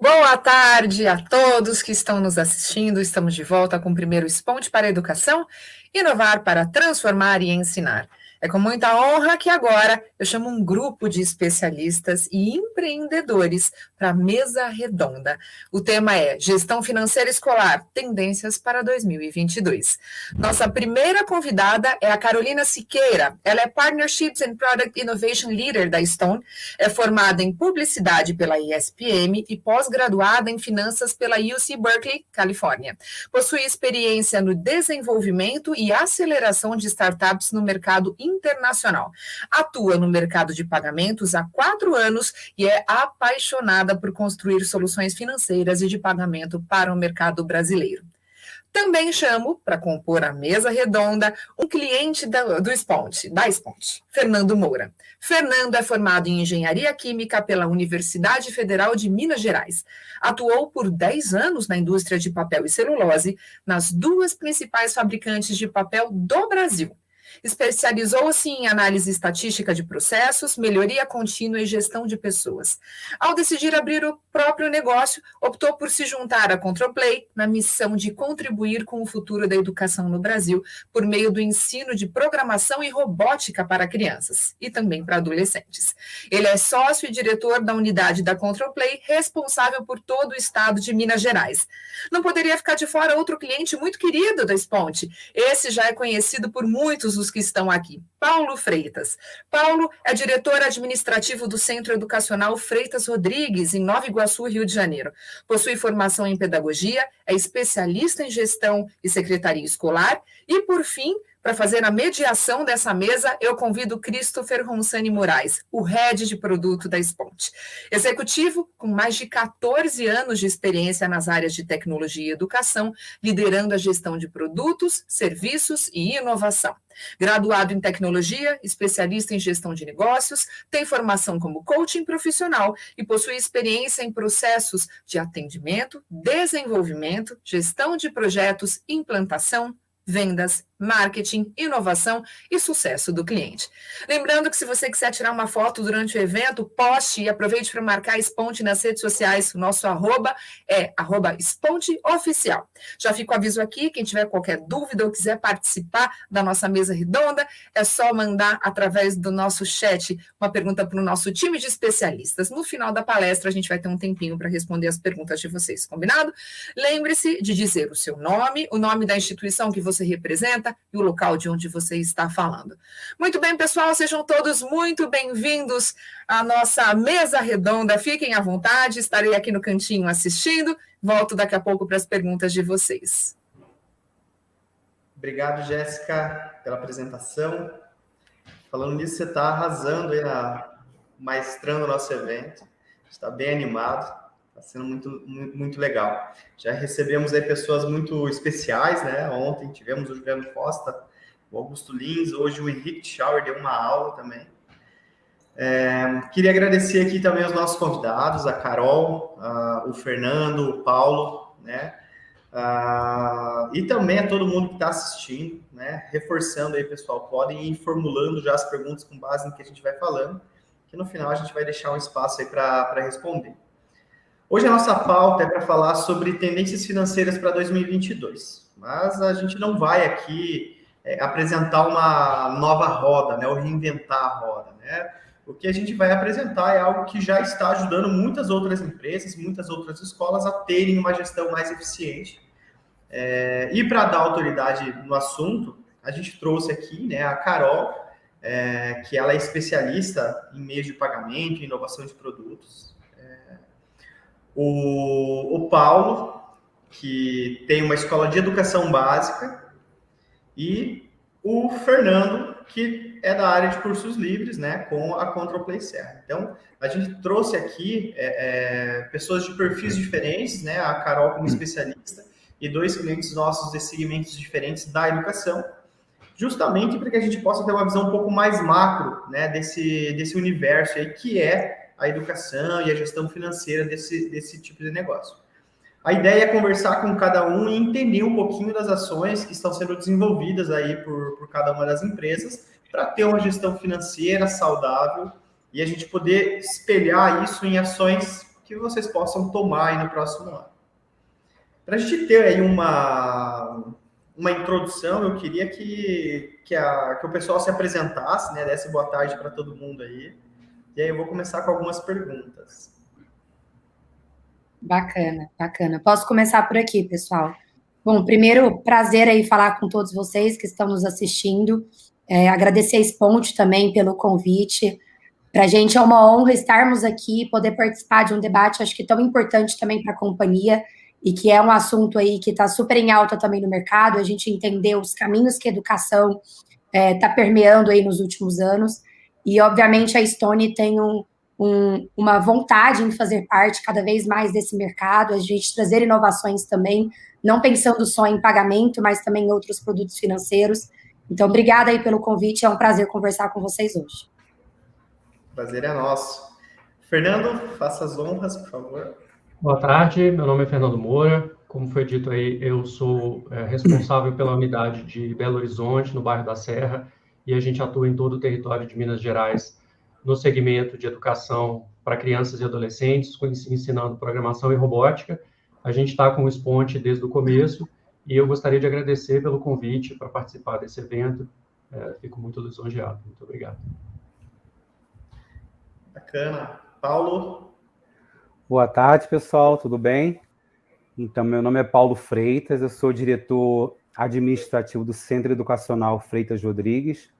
Boa tarde a todos que estão nos assistindo. Estamos de volta com o primeiro Sponte para a Educação, inovar para transformar e ensinar. É com muita honra que agora eu chamo um grupo de especialistas e empreendedores para a mesa redonda. O tema é Gestão Financeira Escolar, Tendências para 2022. Nossa primeira convidada é a Carolina Siqueira. Ela é Partnerships and Product Innovation Leader da Stone, é formada em Publicidade pela ESPM e pós-graduada em Finanças pela UC Berkeley, Califórnia. Possui experiência no desenvolvimento e aceleração de startups no mercado internacional. Atua no mercado de pagamentos há 4 anos e é apaixonada por construir soluções financeiras e de pagamento para o mercado brasileiro. Também chamo, para compor a mesa redonda, um cliente da Sponte, Fernando Moura. Fernando é formado em Engenharia Química pela Universidade Federal de Minas Gerais. Atuou por 10 anos na indústria de papel e celulose, nas 2 principais fabricantes de papel do Brasil. Especializou-se em análise estatística de processos, melhoria contínua e gestão de pessoas. Ao decidir abrir o próprio negócio, optou por se juntar à Controlplay na missão de contribuir com o futuro da educação no Brasil por meio do ensino de programação e robótica para crianças e também para adolescentes. Ele é sócio e diretor da unidade da Controlplay, responsável por todo o estado de Minas Gerais. Não poderia ficar de fora outro cliente muito querido da Sponte. Esse já é conhecido por muitos dos que estão aqui. Paulo Freitas. Paulo é diretor administrativo do Centro Educacional Freitas Rodrigues, em Nova Iguaçu, Rio de Janeiro. Possui formação em pedagogia, é especialista em gestão e secretaria escolar e, por fim, para fazer a mediação dessa mesa, eu convido Christopher Ronsani Moraes, o head de produto da Sponte. Executivo com mais de 14 anos de experiência nas áreas de tecnologia e educação, liderando a gestão de produtos, serviços e inovação. Graduado em tecnologia, especialista em gestão de negócios, tem formação como coaching profissional e possui experiência em processos de atendimento, desenvolvimento, gestão de projetos, implantação, vendas, marketing, inovação e sucesso do cliente. Lembrando que se você quiser tirar uma foto durante o evento, poste e aproveite para marcar a Sponte nas redes sociais. O nosso arroba é @SponteOficial. Já fica o aviso aqui, quem tiver qualquer dúvida ou quiser participar da nossa mesa redonda, é só mandar através do nosso chat uma pergunta para o nosso time de especialistas. No final da palestra, a gente vai ter um tempinho para responder as perguntas de vocês, combinado? Lembre-se de dizer o seu nome, o nome da instituição que você representa e o local de onde você está falando. Muito bem, pessoal, sejam todos muito bem-vindos à nossa mesa redonda. Fiquem à vontade, estarei aqui no cantinho assistindo. Volto daqui a pouco para as perguntas de vocês. Obrigado, Jéssica, pela apresentação. Falando nisso, você está arrasando aí maestrando o nosso evento. Está bem animado. Está sendo muito legal. Já recebemos aí pessoas muito especiais, né? Ontem tivemos o Juliano Costa, o Augusto Lins, hoje o Henrique Schauer deu uma aula também. Queria agradecer aqui também aos nossos convidados, a Carol, o Fernando, o Paulo, né? E também a todo mundo que está assistindo, né? Reforçando aí, pessoal, podem ir formulando já as perguntas com base no que a gente vai falando, que no final a gente vai deixar um espaço aí para responder. Hoje a nossa pauta é para falar sobre tendências financeiras para 2022, mas a gente não vai aqui apresentar uma nova roda, né, ou reinventar a roda, né? O que a gente vai apresentar é algo que já está ajudando muitas outras empresas, muitas outras escolas a terem uma gestão mais eficiente. E para dar autoridade no assunto, a gente trouxe aqui, né, a Carol, que ela é especialista em meios de pagamento e inovação de produtos. O Paulo, que tem uma escola de educação básica, e o Fernando, que é da área de cursos livres, né, com a Controlplay Serra. Então, a gente trouxe aqui pessoas de perfis diferentes, né, a Carol como especialista, e 2 clientes nossos de segmentos diferentes da educação, justamente para que a gente possa ter uma visão um pouco mais macro, né, desse universo aí, que é a educação e a gestão financeira desse tipo de negócio. A ideia é conversar com cada um e entender um pouquinho das ações que estão sendo desenvolvidas aí por cada uma das empresas para ter uma gestão financeira saudável e a gente poder espelhar isso em ações que vocês possam tomar aí no próximo ano. Para a gente ter aí uma introdução, eu queria que o pessoal se apresentasse, né? Desse boa tarde para todo mundo aí. E aí eu vou começar com algumas perguntas. Bacana, bacana. Posso começar por aqui, pessoal. Bom, primeiro, prazer aí falar com todos vocês que estão nos assistindo. Agradecer a Sponte também pelo convite. Para a gente é uma honra estarmos aqui, poder participar de um debate, acho que tão importante também para a companhia, e que é um assunto aí que está super em alta também no mercado, a gente entender os caminhos que a educação está permeando aí nos últimos anos, e obviamente a Stone tem uma vontade em fazer parte cada vez mais desse mercado, a gente trazer inovações também, não pensando só em pagamento, mas também em outros produtos financeiros. Então, obrigada aí pelo convite, é um prazer conversar com vocês hoje. Prazer é nosso. Fernando, faça as honras, por favor. Boa tarde, meu nome é Fernando Moura. Como foi dito aí, eu sou responsável pela unidade de Belo Horizonte, no bairro da Serra, e a gente atua em todo o território de Minas Gerais no segmento de educação para crianças e adolescentes, ensinando programação e robótica. A gente está com o Sponte desde o começo, e eu gostaria de agradecer pelo convite para participar desse evento. Fico muito lisonjeado. Muito obrigado. Bacana. Paulo? Boa tarde, pessoal, tudo bem? Então, meu nome é Paulo Freitas, eu sou diretor administrativo do Centro Educacional Freitas Rodrigues,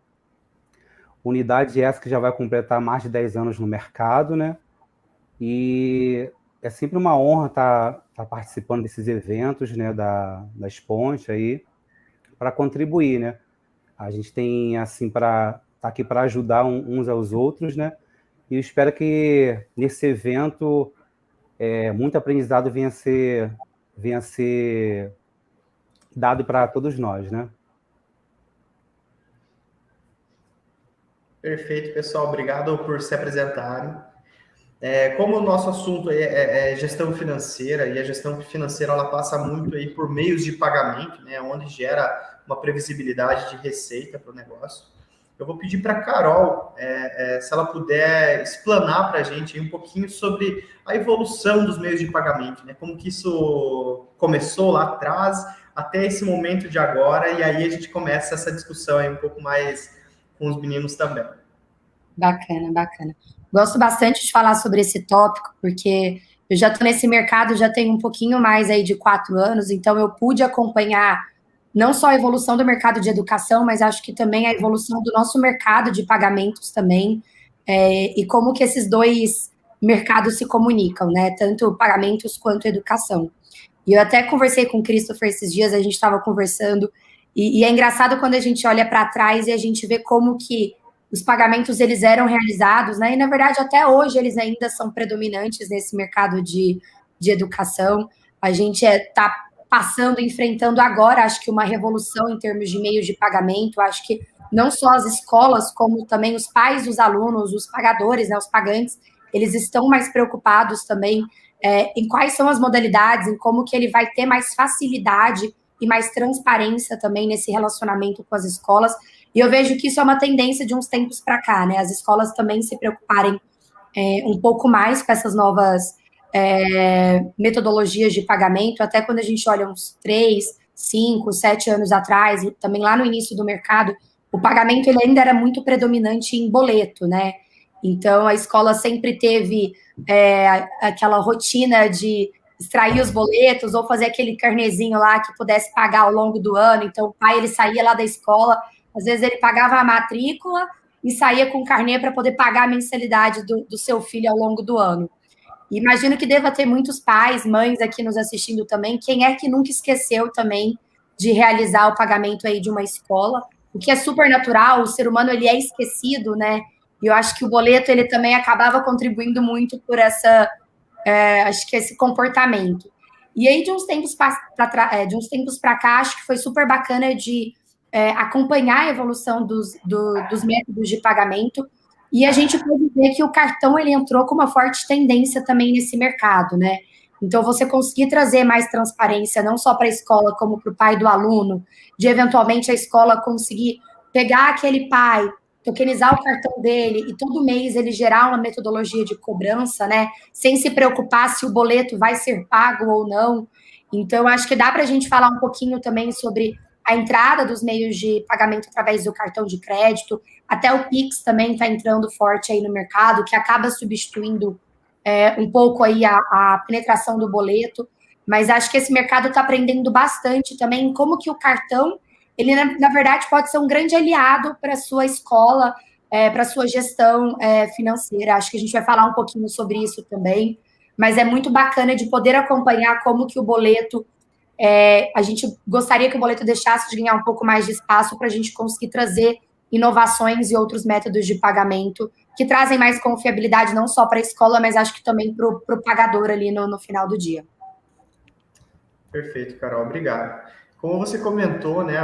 unidade essa que já vai completar mais de 10 anos no mercado, né? E é sempre uma honra estar participando desses eventos, né, da Sponte aí, para contribuir, né? A gente tem, assim, tá aqui para ajudar uns aos outros, né? E eu espero que nesse evento muito aprendizado venha a ser dado para todos nós, né? Perfeito, pessoal. Obrigado por se apresentarem. Como o nosso assunto é gestão financeira, e a gestão financeira ela passa muito aí por meios de pagamento, né, onde gera uma previsibilidade de receita para o negócio. Eu vou pedir para a Carol, se ela puder explanar para a gente um pouquinho sobre a evolução dos meios de pagamento, né? Como que isso começou lá atrás até esse momento de agora, e aí a gente começa essa discussão aí um pouco mais com os meninos também. Bacana, bacana. Gosto bastante de falar sobre esse tópico, porque eu já estou nesse mercado, já tenho um pouquinho mais aí de 4 anos, então eu pude acompanhar não só a evolução do mercado de educação, mas acho que também a evolução do nosso mercado de pagamentos também, e como que esses dois mercados se comunicam, né? Tanto pagamentos quanto educação. E eu até conversei com o Christopher esses dias, a gente estava conversando, e é engraçado quando a gente olha para trás e a gente vê como que os pagamentos eles eram realizados, né? E, na verdade, até hoje eles ainda são predominantes nesse mercado de educação. A gente está passando, enfrentando agora, acho que uma revolução em termos de meios de pagamento. Acho que não só as escolas, como também os pais dos alunos, os pagadores, né, os pagantes, eles estão mais preocupados também em quais são as modalidades, em como que ele vai ter mais facilidade e mais transparência também nesse relacionamento com as escolas. E eu vejo que isso é uma tendência de uns tempos para cá, né? As escolas também se preocuparem um pouco mais com essas novas metodologias de pagamento, até quando a gente olha uns 3, 5, 7 anos atrás, e também lá no início do mercado, o pagamento ele ainda era muito predominante em boleto, né? Então, a escola sempre teve aquela rotina de extrair os boletos ou fazer aquele carnezinho lá que pudesse pagar ao longo do ano. Então, o pai, ele saía lá da escola, às vezes ele pagava a matrícula e saía com o carnê para poder pagar a mensalidade do seu filho ao longo do ano. E imagino que deva ter muitos pais, mães aqui nos assistindo também. Quem é que nunca esqueceu também de realizar o pagamento aí de uma escola? O que é super natural, o ser humano ele é esquecido, né? E eu acho que o boleto ele também acabava contribuindo muito por acho que esse comportamento. E aí, de uns tempos para cá, acho que foi super bacana de acompanhar a evolução dos métodos de pagamento, e a gente pode ver que o cartão ele entrou com uma forte tendência também nesse mercado, né? Então, você conseguir trazer mais transparência, não só para a escola, como para o pai do aluno, de eventualmente a escola conseguir pegar aquele pai tokenizar o cartão dele e todo mês ele gerar uma metodologia de cobrança, né? Sem se preocupar se o boleto vai ser pago ou não. Então, acho que dá para a gente falar um pouquinho também sobre a entrada dos meios de pagamento através do cartão de crédito. Até o Pix também está entrando forte aí no mercado, que acaba substituindo um pouco aí a penetração do boleto. Mas acho que esse mercado está aprendendo bastante também como que o cartão, ele, na verdade, pode ser um grande aliado para a sua escola, para a sua gestão financeira. Acho que a gente vai falar um pouquinho sobre isso também, mas é muito bacana de poder acompanhar como que o boleto, a gente gostaria que o boleto deixasse de ganhar um pouco mais de espaço para a gente conseguir trazer inovações e outros métodos de pagamento que trazem mais confiabilidade não só para a escola, mas acho que também para o pagador ali no final do dia. Perfeito, Carol, obrigado. Como você comentou, né,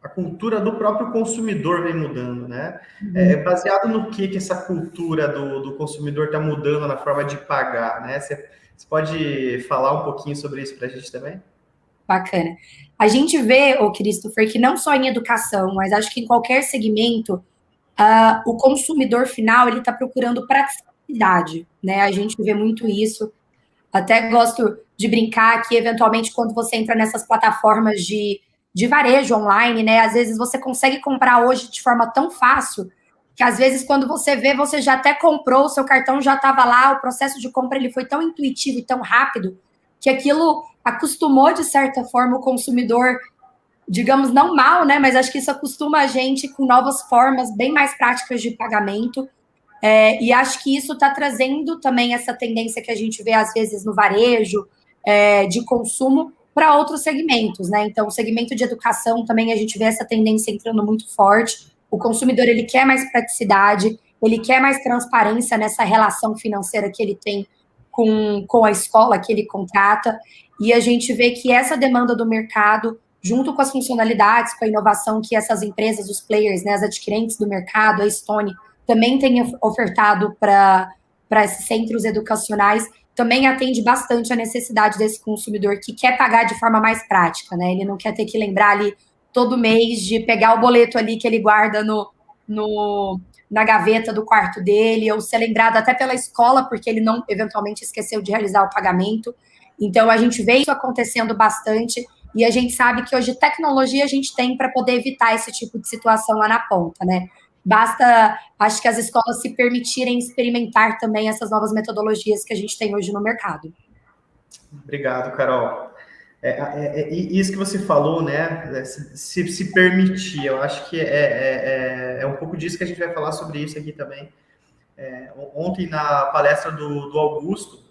a cultura do próprio consumidor vem mudando, né? Baseado no que essa cultura do consumidor está mudando na forma de pagar, né? Você pode falar um pouquinho sobre isso para a gente também? Bacana. A gente vê, Christopher, que não só em educação, mas acho que em qualquer segmento, o consumidor final, ele está procurando praticidade, né? A gente vê muito isso. Até gosto de brincar que, eventualmente, quando você entra nessas plataformas de varejo online, né? Às vezes você consegue comprar hoje de forma tão fácil que, às vezes, quando você vê, você já até comprou, o seu cartão já estava lá, o processo de compra ele foi tão intuitivo e tão rápido que aquilo acostumou, de certa forma, o consumidor, digamos, não mal, né? Mas acho que isso acostuma a gente com novas formas bem mais práticas de pagamento. E acho que isso está trazendo também essa tendência que a gente vê, às vezes, no varejo, de consumo, para outros segmentos, né? Então, o segmento de educação também a gente vê essa tendência entrando muito forte. O consumidor, ele quer mais praticidade, ele quer mais transparência nessa relação financeira que ele tem com a escola que ele contrata, e a gente vê que essa demanda do mercado, junto com as funcionalidades, com a inovação que essas empresas, os players, né, as adquirentes do mercado, a Stone, também tem ofertado para esses centros educacionais, também atende bastante a necessidade desse consumidor que quer pagar de forma mais prática, né? Ele não quer ter que lembrar ali todo mês de pegar o boleto ali que ele guarda na gaveta do quarto dele, ou ser lembrado até pela escola, porque ele não, eventualmente, esqueceu de realizar o pagamento. Então, a gente vê isso acontecendo bastante, e a gente sabe que hoje tecnologia a gente tem para poder evitar esse tipo de situação lá na ponta, né? Basta, acho que as escolas se permitirem experimentar também essas novas metodologias que a gente tem hoje no mercado. Obrigado, Carol. Isso que você falou, né? Se permitir, eu acho que é um pouco disso que a gente vai falar sobre isso aqui também. Ontem, na palestra do Augusto,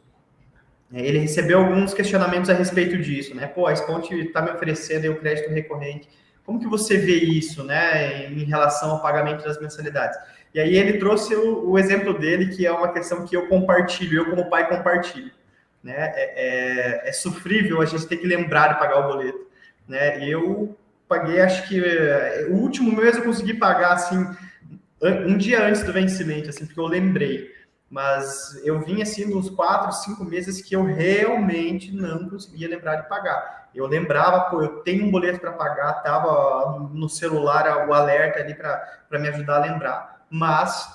ele recebeu alguns questionamentos a respeito disso, né? Pô, a Sponte está me oferecendo o crédito recorrente. Como que você vê isso, né, em relação ao pagamento das mensalidades? E aí ele trouxe o exemplo dele, que é uma questão que eu compartilho, eu como pai compartilho, né? É sofrível a gente ter que lembrar de pagar o boleto, né? Eu paguei, acho que o último mês eu consegui pagar, assim, um dia antes do vencimento, assim, porque eu lembrei. Mas eu vim, assim, nos 4, 5 meses que eu realmente não conseguia lembrar de pagar. Eu lembrava, pô, eu tenho um boleto para pagar, tava no celular o alerta ali para me ajudar a lembrar. Mas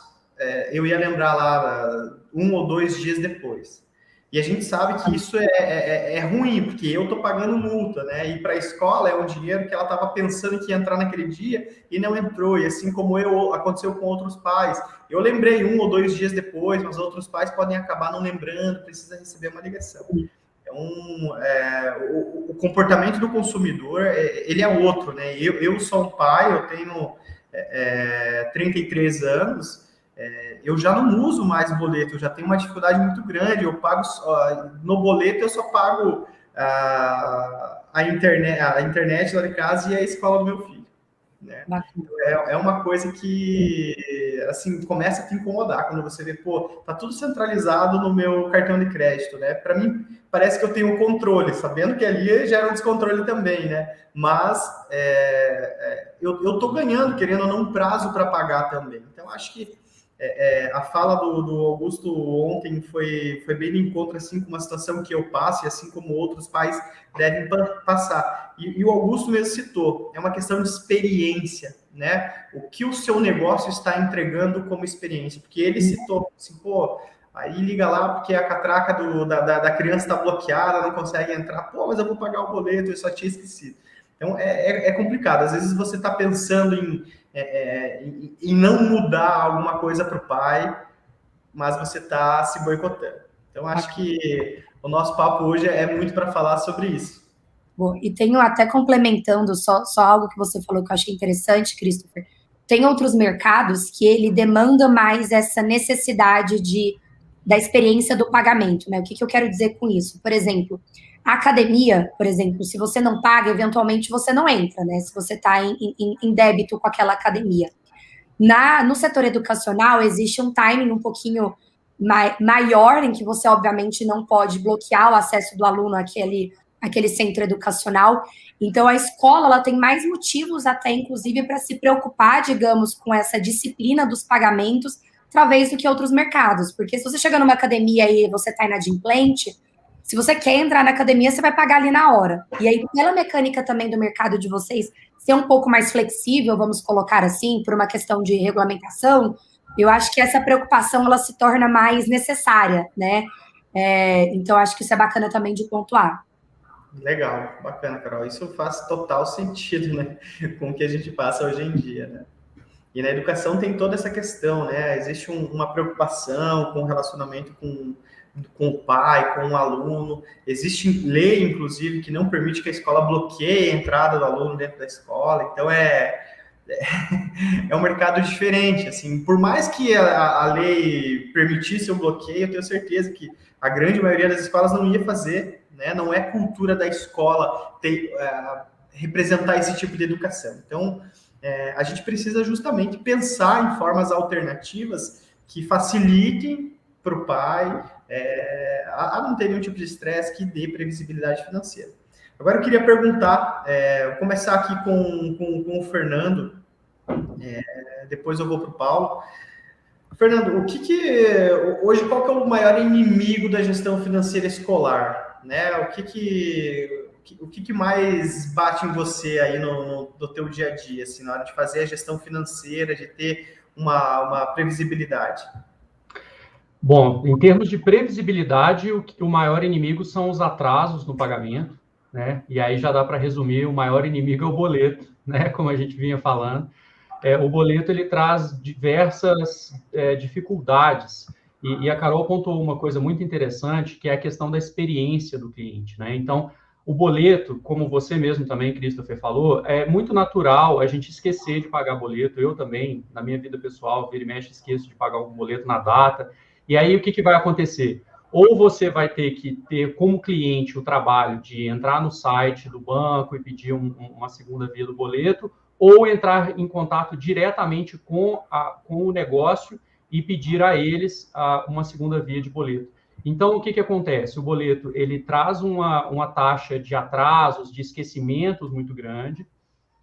eu ia lembrar lá 1 ou 2 dias depois. E a gente sabe que isso é ruim, porque eu estou pagando multa, né? E para a escola é um dinheiro que ela estava pensando que ia entrar naquele dia e não entrou. E assim como aconteceu com outros pais. Eu lembrei 1 ou 2 dias depois, mas outros pais podem acabar não lembrando, precisa receber uma ligação. Então, o comportamento do consumidor, ele é outro, né? Eu sou um pai, eu tenho 33 anos, eu já não uso mais boleto, eu já tenho uma dificuldade muito grande, eu pago, no boleto eu só pago a internet lá de casa e a escola do meu filho. Né? É uma coisa que, assim, começa a te incomodar quando você vê, pô, tá tudo centralizado no meu cartão de crédito, né? Para mim, parece que eu tenho o controle, sabendo que ali gera um descontrole também, né? Mas eu tô ganhando, querendo ou não, um prazo para pagar também. Então, acho que A fala do Augusto ontem foi bem de encontro assim, com uma situação que eu passo e assim como outros pais devem passar. E o Augusto mesmo citou, é uma questão de experiência, né? O que o seu negócio está entregando como experiência. Porque ele citou assim, pô, aí liga lá porque a catraca da criança está bloqueada, não consegue entrar. Pô, mas eu vou pagar o boleto, eu só tinha esquecido. Então, é complicado. Às vezes você está pensando em não mudar alguma coisa para o pai, mas você está se boicotando. Então, acho que o nosso papo hoje é muito para falar sobre isso. Bom, e tenho até complementando só algo que você falou que eu achei interessante, Christopher. Tem outros mercados que ele demanda mais essa necessidade da experiência do pagamento, né? O que eu quero dizer com isso? Por exemplo, a academia, por exemplo, se você não paga, eventualmente você não entra, né? Se você está em débito com aquela academia. No setor educacional, existe um timing um pouquinho maior, em que você, obviamente, não pode bloquear o acesso do aluno àquele centro educacional. Então, a escola ela tem mais motivos até, inclusive, para se preocupar, digamos, com essa disciplina dos pagamentos, através do que outros mercados. Porque se você chega numa academia e você está inadimplente, se você quer entrar na academia, você vai pagar ali na hora. E aí, pela mecânica também do mercado de vocês ser um pouco mais flexível, vamos colocar assim, por uma questão de regulamentação, eu acho que essa preocupação ela se torna mais necessária, né? Então, acho que isso é bacana também de pontuar. Legal, bacana, Carol. Isso faz total sentido, né? Com o que a gente passa hoje em dia, né? E na educação tem toda essa questão, né? Existe uma preocupação com o relacionamento com o pai, com o aluno. Existe lei, inclusive, que não permite que a escola bloqueie a entrada do aluno dentro da escola. Então, é um mercado diferente. Assim, por mais que a lei permitisse o bloqueio, eu tenho certeza que a grande maioria das escolas não ia fazer, né? Não é cultura da escola representar esse tipo de educação. Então, a gente precisa justamente pensar em formas alternativas que facilitem para o pai a não ter nenhum tipo de estresse, que dê previsibilidade financeira. Agora eu queria perguntar, vou começar aqui com o Fernando, depois eu vou para o Paulo. Fernando, hoje qual que é o maior inimigo da gestão financeira escolar? Né? O que mais bate em você aí no teu dia a dia, assim, na hora de fazer a gestão financeira, de ter uma previsibilidade? Bom, em termos de previsibilidade, o maior inimigo são os atrasos no pagamento, né? E aí já dá para resumir, o maior inimigo é o boleto, né? Como a gente vinha falando. O boleto, ele traz diversas dificuldades. E a Carol pontuou uma coisa muito interessante, que é a questão da experiência do cliente, né? Então, o boleto, como você mesmo também, Christopher, falou, é muito natural a gente esquecer de pagar boleto. Eu também, na minha vida pessoal, vira e mexe, esqueço de pagar um boleto na data. E aí, o que vai acontecer? Ou você vai ter que ter como cliente o trabalho de entrar no site do banco e pedir uma segunda via do boleto, ou entrar em contato diretamente com o negócio e pedir a eles uma segunda via de boleto. Então, o que acontece? O boleto, ele traz uma taxa de atrasos, de esquecimentos muito grande,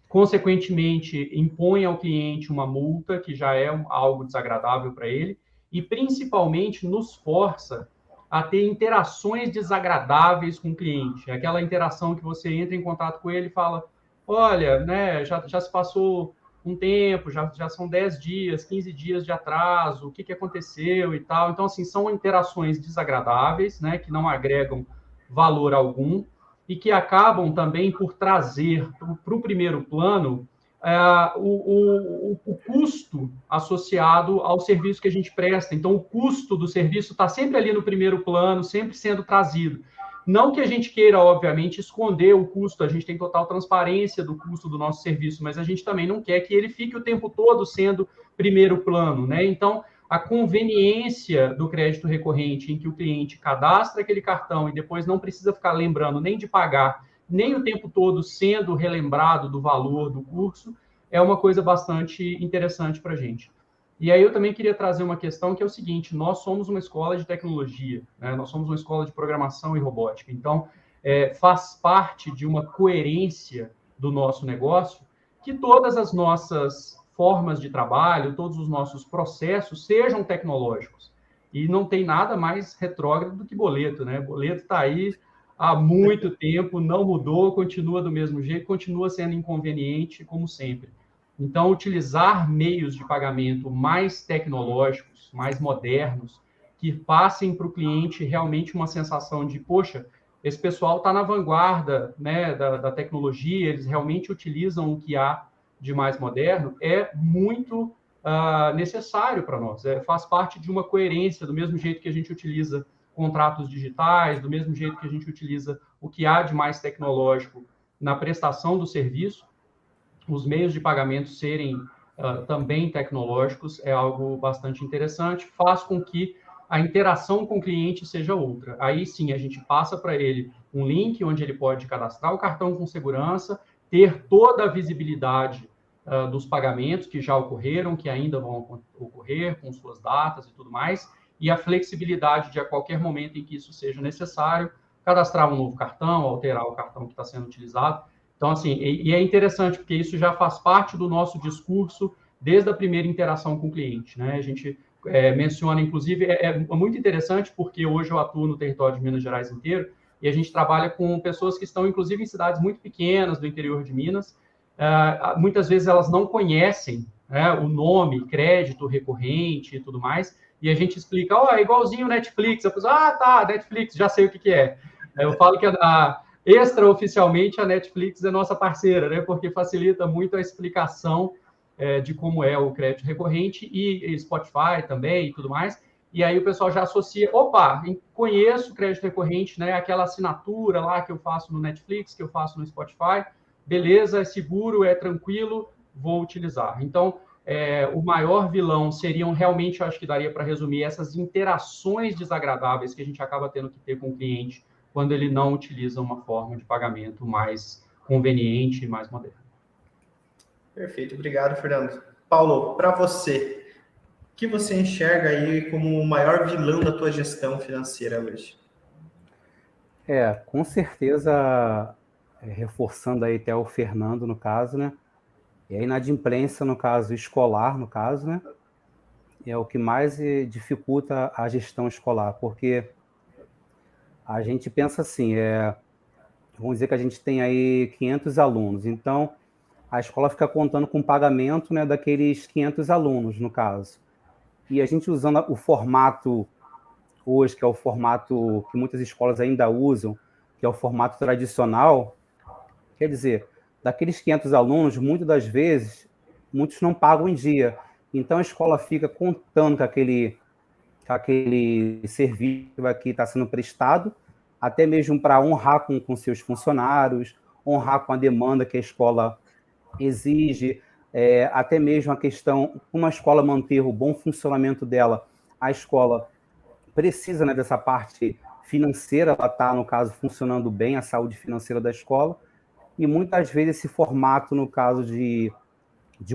consequentemente, impõe ao cliente uma multa, que já é algo desagradável para ele, e principalmente nos força a ter interações desagradáveis com o cliente. Aquela interação que você entra em contato com ele e fala: olha, né, já se passou um tempo, já são 10 dias, 15 dias de atraso, o que aconteceu e tal. Então, assim, são interações desagradáveis, né, que não agregam valor algum e que acabam também por trazer para o primeiro plano o custo associado ao serviço que a gente presta. Então, o custo do serviço está sempre ali no primeiro plano, sempre sendo trazido. Não que a gente queira, obviamente, esconder o custo, a gente tem total transparência do custo do nosso serviço, mas a gente também não quer que ele fique o tempo todo sendo primeiro plano, né? Então, a conveniência do crédito recorrente, em que o cliente cadastra aquele cartão e depois não precisa ficar lembrando nem de pagar, nem o tempo todo sendo relembrado do valor do curso, é uma coisa bastante interessante para a gente. E aí eu também queria trazer uma questão que é o seguinte: nós somos uma escola de tecnologia, né? Nós somos uma escola de programação e robótica. Então, faz parte de uma coerência do nosso negócio que todas as nossas formas de trabalho, todos os nossos processos sejam tecnológicos. E não tem nada mais retrógrado do que boleto, né? Boleto está aí há muito tempo, não mudou, continua do mesmo jeito, continua sendo inconveniente, como sempre. Então, utilizar meios de pagamento mais tecnológicos, mais modernos, que passem para o cliente realmente uma sensação de, poxa, esse pessoal está na vanguarda, né, da tecnologia, eles realmente utilizam o que há de mais moderno, é muito necessário para nós. Faz parte de uma coerência, do mesmo jeito que a gente utiliza contratos digitais, do mesmo jeito que a gente utiliza o que há de mais tecnológico na prestação do serviço, os meios de pagamento serem também tecnológicos é algo bastante interessante, faz com que a interação com o cliente seja outra. Aí sim, a gente passa para ele um link onde ele pode cadastrar o cartão com segurança, ter toda a visibilidade dos pagamentos que já ocorreram, que ainda vão ocorrer, com suas datas e tudo mais, e a flexibilidade de, a qualquer momento em que isso seja necessário, cadastrar um novo cartão, alterar o cartão que está sendo utilizado. Então, assim, e é interessante, porque isso já faz parte do nosso discurso desde a primeira interação com o cliente, né? A gente menciona, inclusive, é muito interessante, porque hoje eu atuo no território de Minas Gerais inteiro, e a gente trabalha com pessoas que estão, inclusive, em cidades muito pequenas do interior de Minas. Muitas vezes elas não conhecem, né, o nome, crédito recorrente e tudo mais, e a gente explica, é igualzinho o Netflix. A pessoa, tá, Netflix, já sei o que é. Eu falo que extraoficialmente a Netflix é nossa parceira, né, porque facilita muito a explicação de como é o crédito recorrente, e Spotify também e tudo mais. E aí o pessoal já associa, conheço o crédito recorrente, né, aquela assinatura lá que eu faço no Netflix, que eu faço no Spotify, beleza, é seguro, é tranquilo, vou utilizar. Então, o maior vilão seriam realmente, eu acho que daria para resumir, essas interações desagradáveis que a gente acaba tendo que ter com o cliente quando ele não utiliza uma forma de pagamento mais conveniente e mais moderna. Perfeito, obrigado, Fernando. Paulo, para você, o que você enxerga aí como o maior vilão da tua gestão financeira hoje? Com certeza, reforçando aí até o Fernando, no caso, né? E a inadimplência, no caso escolar, no caso, né? É o que mais dificulta a gestão escolar, porque a gente pensa assim, vamos dizer que a gente tem aí 500 alunos, então a escola fica contando com o pagamento, né, daqueles 500 alunos, no caso. E a gente usando o formato hoje, que é o formato que muitas escolas ainda usam, que é o formato tradicional, quer dizer, daqueles 500 alunos, muitas das vezes, muitos não pagam em dia. Então a escola fica contando com aquele serviço que está sendo prestado, até mesmo para honrar com seus funcionários, honrar com a demanda que a escola exige, até mesmo a questão, como a escola manter o bom funcionamento dela, a escola precisa, né, dessa parte financeira, ela está, no caso, funcionando bem, a saúde financeira da escola, e muitas vezes esse formato, no caso de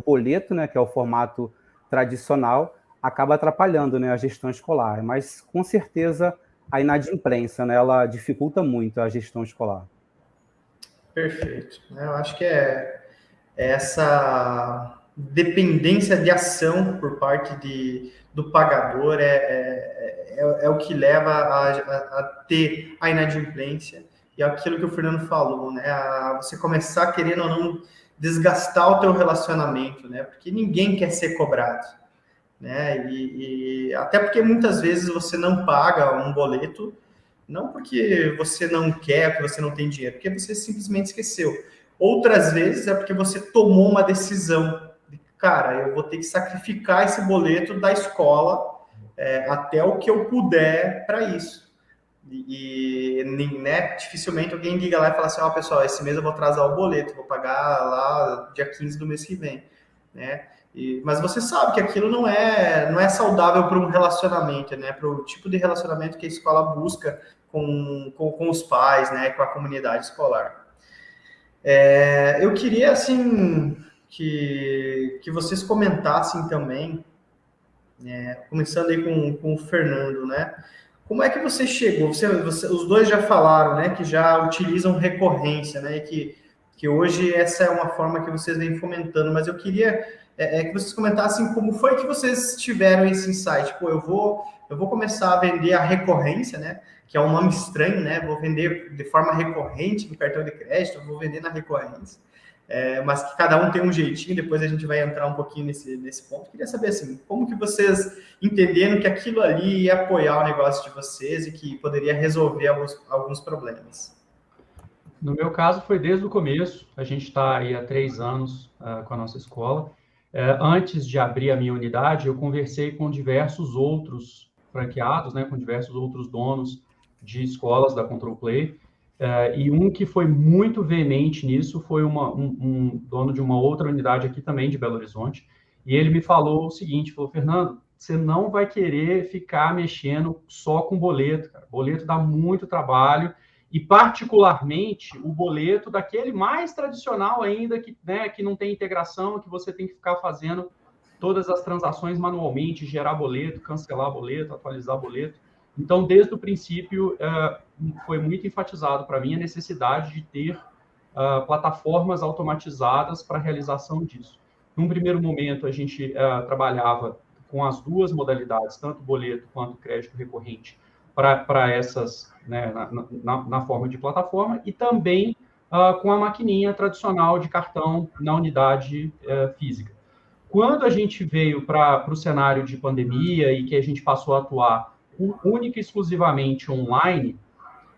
boleto, né, que é o formato tradicional, acaba atrapalhando, né, a gestão escolar, mas com certeza a inadimplência, né, ela dificulta muito a gestão escolar. Perfeito. Eu acho que essa dependência de ação por parte do pagador é o que leva a ter a inadimplência, e é aquilo que o Fernando falou, né? A você começar querendo ou não desgastar o teu relacionamento, né? Porque ninguém quer ser cobrado, né? E até porque muitas vezes você não paga um boleto, não porque você não quer, porque você não tem dinheiro, porque você simplesmente esqueceu. Outras vezes é porque você tomou uma decisão de, cara, eu vou ter que sacrificar esse boleto da escola até o que eu puder para isso. E né, dificilmente alguém liga lá e fala assim, pessoal, esse mês eu vou atrasar o boleto, vou pagar lá dia 15 do mês que vem, né? Mas você sabe que aquilo não é saudável para um relacionamento, né? Para o tipo de relacionamento que a escola busca com os pais, né? Com a comunidade escolar. Eu queria, assim, que vocês comentassem também, começando aí com o Fernando, né? Como é que você chegou? Os dois já falaram, né? Que já utilizam recorrência, né? Que hoje essa é uma forma que vocês vêm fomentando, mas eu queria que vocês comentassem como foi que vocês tiveram esse insight. Pô, eu vou começar a vender a recorrência, né? Que é um nome estranho, né? Vou vender de forma recorrente no cartão de crédito, vou vender na recorrência. Mas que cada um tem um jeitinho, depois a gente vai entrar um pouquinho nesse ponto. Queria saber, assim, como que vocês entenderam que aquilo ali ia apoiar o negócio de vocês e que poderia resolver alguns problemas? No meu caso, foi desde o começo. A gente está aí há 3 anos com a nossa escola. Antes de abrir a minha unidade, eu conversei com diversos outros franqueados, né, com diversos outros donos de escolas da Control Play, e um que foi muito veemente nisso foi um dono de uma outra unidade aqui também de Belo Horizonte, e ele me falou o seguinte, falou, Fernando, você não vai querer ficar mexendo só com boleto, cara. Boleto dá muito trabalho, e particularmente o boleto daquele mais tradicional ainda, que, né, que não tem integração, que você tem que ficar fazendo todas as transações manualmente, gerar boleto, cancelar boleto, atualizar boleto. Então, desde o princípio, foi muito enfatizado para mim a necessidade de ter plataformas automatizadas para a realização disso. Num primeiro momento, a gente trabalhava com as duas modalidades, tanto boleto quanto crédito recorrente, para essas, né, na forma de plataforma, e também com a maquininha tradicional de cartão na unidade física. Quando a gente veio para o cenário de pandemia e que a gente passou a atuar única e exclusivamente online,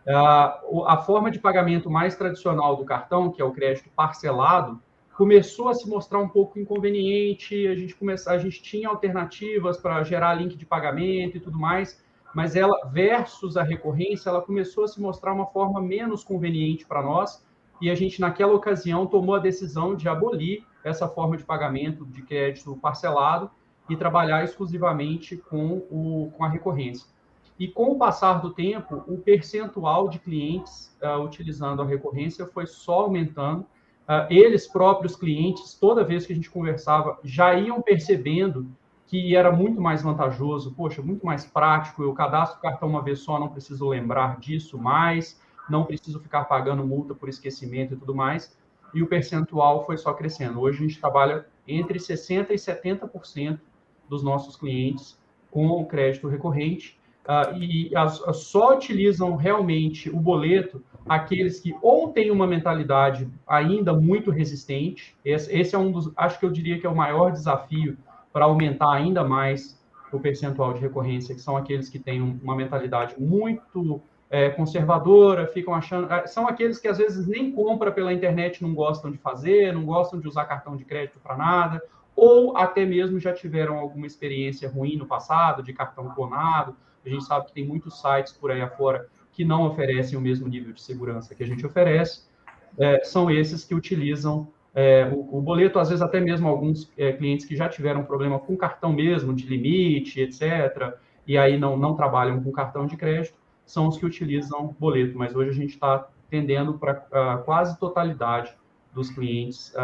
a forma de pagamento mais tradicional do cartão, que é o crédito parcelado, começou a se mostrar um pouco inconveniente, a gente tinha alternativas para gerar link de pagamento e tudo mais, mas ela, versus a recorrência, ela começou a se mostrar uma forma menos conveniente para nós, e a gente, naquela ocasião, tomou a decisão de abolir essa forma de pagamento de crédito parcelado e trabalhar exclusivamente com a recorrência. E com o passar do tempo, o percentual de clientes utilizando a recorrência foi só aumentando. Eles próprios clientes, toda vez que a gente conversava, já iam percebendo que era muito mais vantajoso, poxa, muito mais prático, eu cadastro o cartão uma vez só, não preciso lembrar disso mais, não preciso ficar pagando multa por esquecimento e tudo mais, e o percentual foi só crescendo. Hoje a gente trabalha entre 60% e 70% dos nossos clientes com o crédito recorrente, e só utilizam realmente o boleto aqueles que ou têm uma mentalidade ainda muito resistente, esse é um dos, acho que eu diria que é o maior desafio para aumentar ainda mais o percentual de recorrência, que são aqueles que têm uma mentalidade muito conservadora, ficam achando... São aqueles que às vezes nem compram pela internet, não gostam de fazer, não gostam de usar cartão de crédito para nada, ou até mesmo já tiveram alguma experiência ruim no passado, de cartão clonado. A gente sabe que tem muitos sites por aí afora que não oferecem o mesmo nível de segurança que a gente oferece. São esses que utilizam o boleto, às vezes até mesmo alguns clientes que já tiveram problema com cartão mesmo, de limite, etc., e aí não trabalham com cartão de crédito, são os que utilizam boleto, mas hoje a gente está tendendo para quase totalidade dos clientes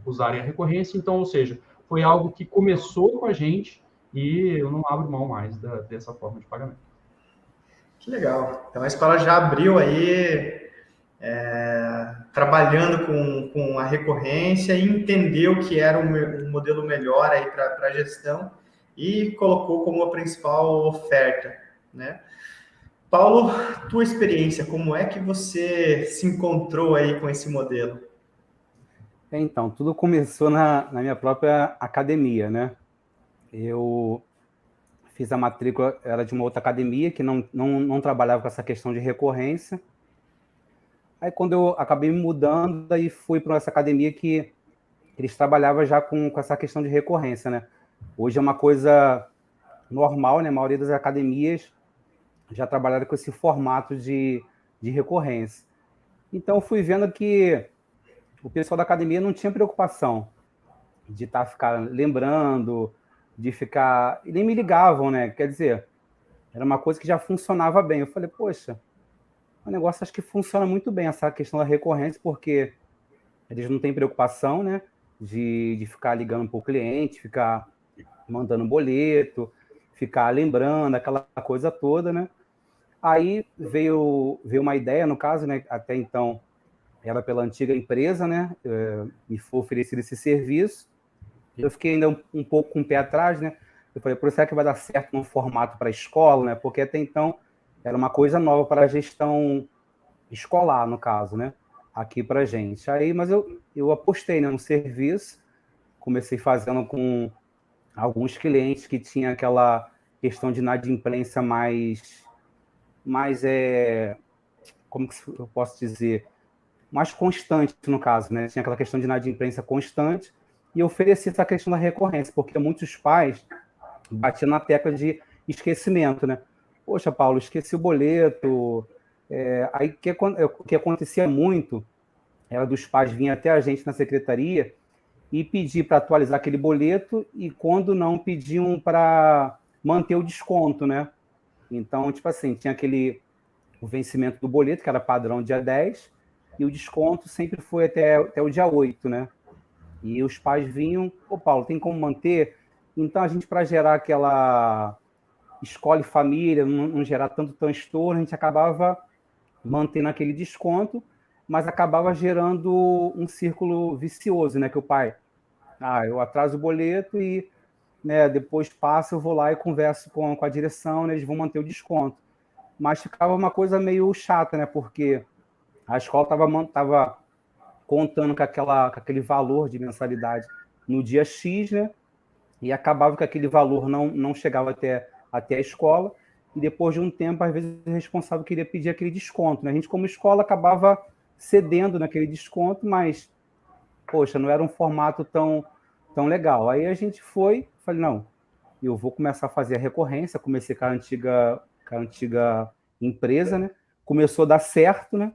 usarem a recorrência, então, ou seja, foi algo que começou com a gente e eu não abro mão mais dessa forma de pagamento. Que legal. Então a escola já abriu aí, trabalhando com a recorrência e entendeu que era um modelo melhor aí para a gestão e colocou como a principal oferta, né? Paulo, tua experiência, como é que você se encontrou aí com esse modelo? Então, tudo começou na minha própria academia, né? Eu fiz a matrícula, era de uma outra academia que não trabalhava com essa questão de recorrência. Aí, quando eu acabei me mudando, aí fui para essa academia que eles trabalhavam já com essa questão de recorrência, né? Hoje é uma coisa normal, né? A maioria das academias já trabalharam com esse formato de recorrência. Então, eu fui vendo que o pessoal da academia não tinha preocupação de ficar lembrando, de ficar... E nem me ligavam, né? Quer dizer, era uma coisa que já funcionava bem. Eu falei, poxa, o negócio acho que funciona muito bem, essa questão da recorrência, porque eles não têm preocupação, né? De ficar ligando para o cliente, ficar mandando boleto, ficar lembrando, aquela coisa toda, né? Aí veio uma ideia, no caso, né? Até então, era pela antiga empresa, né? Me foi oferecido esse serviço. Eu fiquei ainda um pouco com o pé atrás, né? Eu falei, por será que vai dar certo num formato para a escola, né? Porque até então era uma coisa nova para a gestão escolar, no caso, né? Aqui para a gente. Aí, mas eu apostei, né, no serviço, comecei fazendo com alguns clientes que tinha aquela questão de inadimplência mais como que eu posso dizer, mais constante, no caso, né? Tinha aquela questão de inadimplência constante e eu ofereci essa questão da recorrência, porque muitos pais batiam na tecla de esquecimento, né? Poxa, Paulo, esqueci o boleto. Aí o que acontecia muito era dos pais virem até a gente na secretaria e pedir para atualizar aquele boleto e quando não pediam para manter o desconto, né? Então, tipo assim, tinha o vencimento do boleto, que era padrão dia 10, e o desconto sempre foi até o dia 8, né? E os pais vinham, pô, Paulo, tem como manter? Então, a gente, para gerar aquela escolhe família, não gerar tanto transtorno, a gente acabava mantendo aquele desconto, mas acabava gerando um círculo vicioso, né? Que o pai, eu atraso o boleto e, né, depois passa, eu vou lá e converso com a direção, né, eles vão manter o desconto. Mas ficava uma coisa meio chata, né? Porque a escola estava contando com aquele valor de mensalidade no dia X, né? E acabava que aquele valor não chegava até a escola, e depois de um tempo, às vezes, o responsável queria pedir aquele desconto, né? A gente, como escola, acabava cedendo naquele desconto, mas, poxa, não era um formato tão legal. Aí a gente falei, não, eu vou começar a fazer a recorrência, comecei com a antiga empresa, né? Começou a dar certo, né?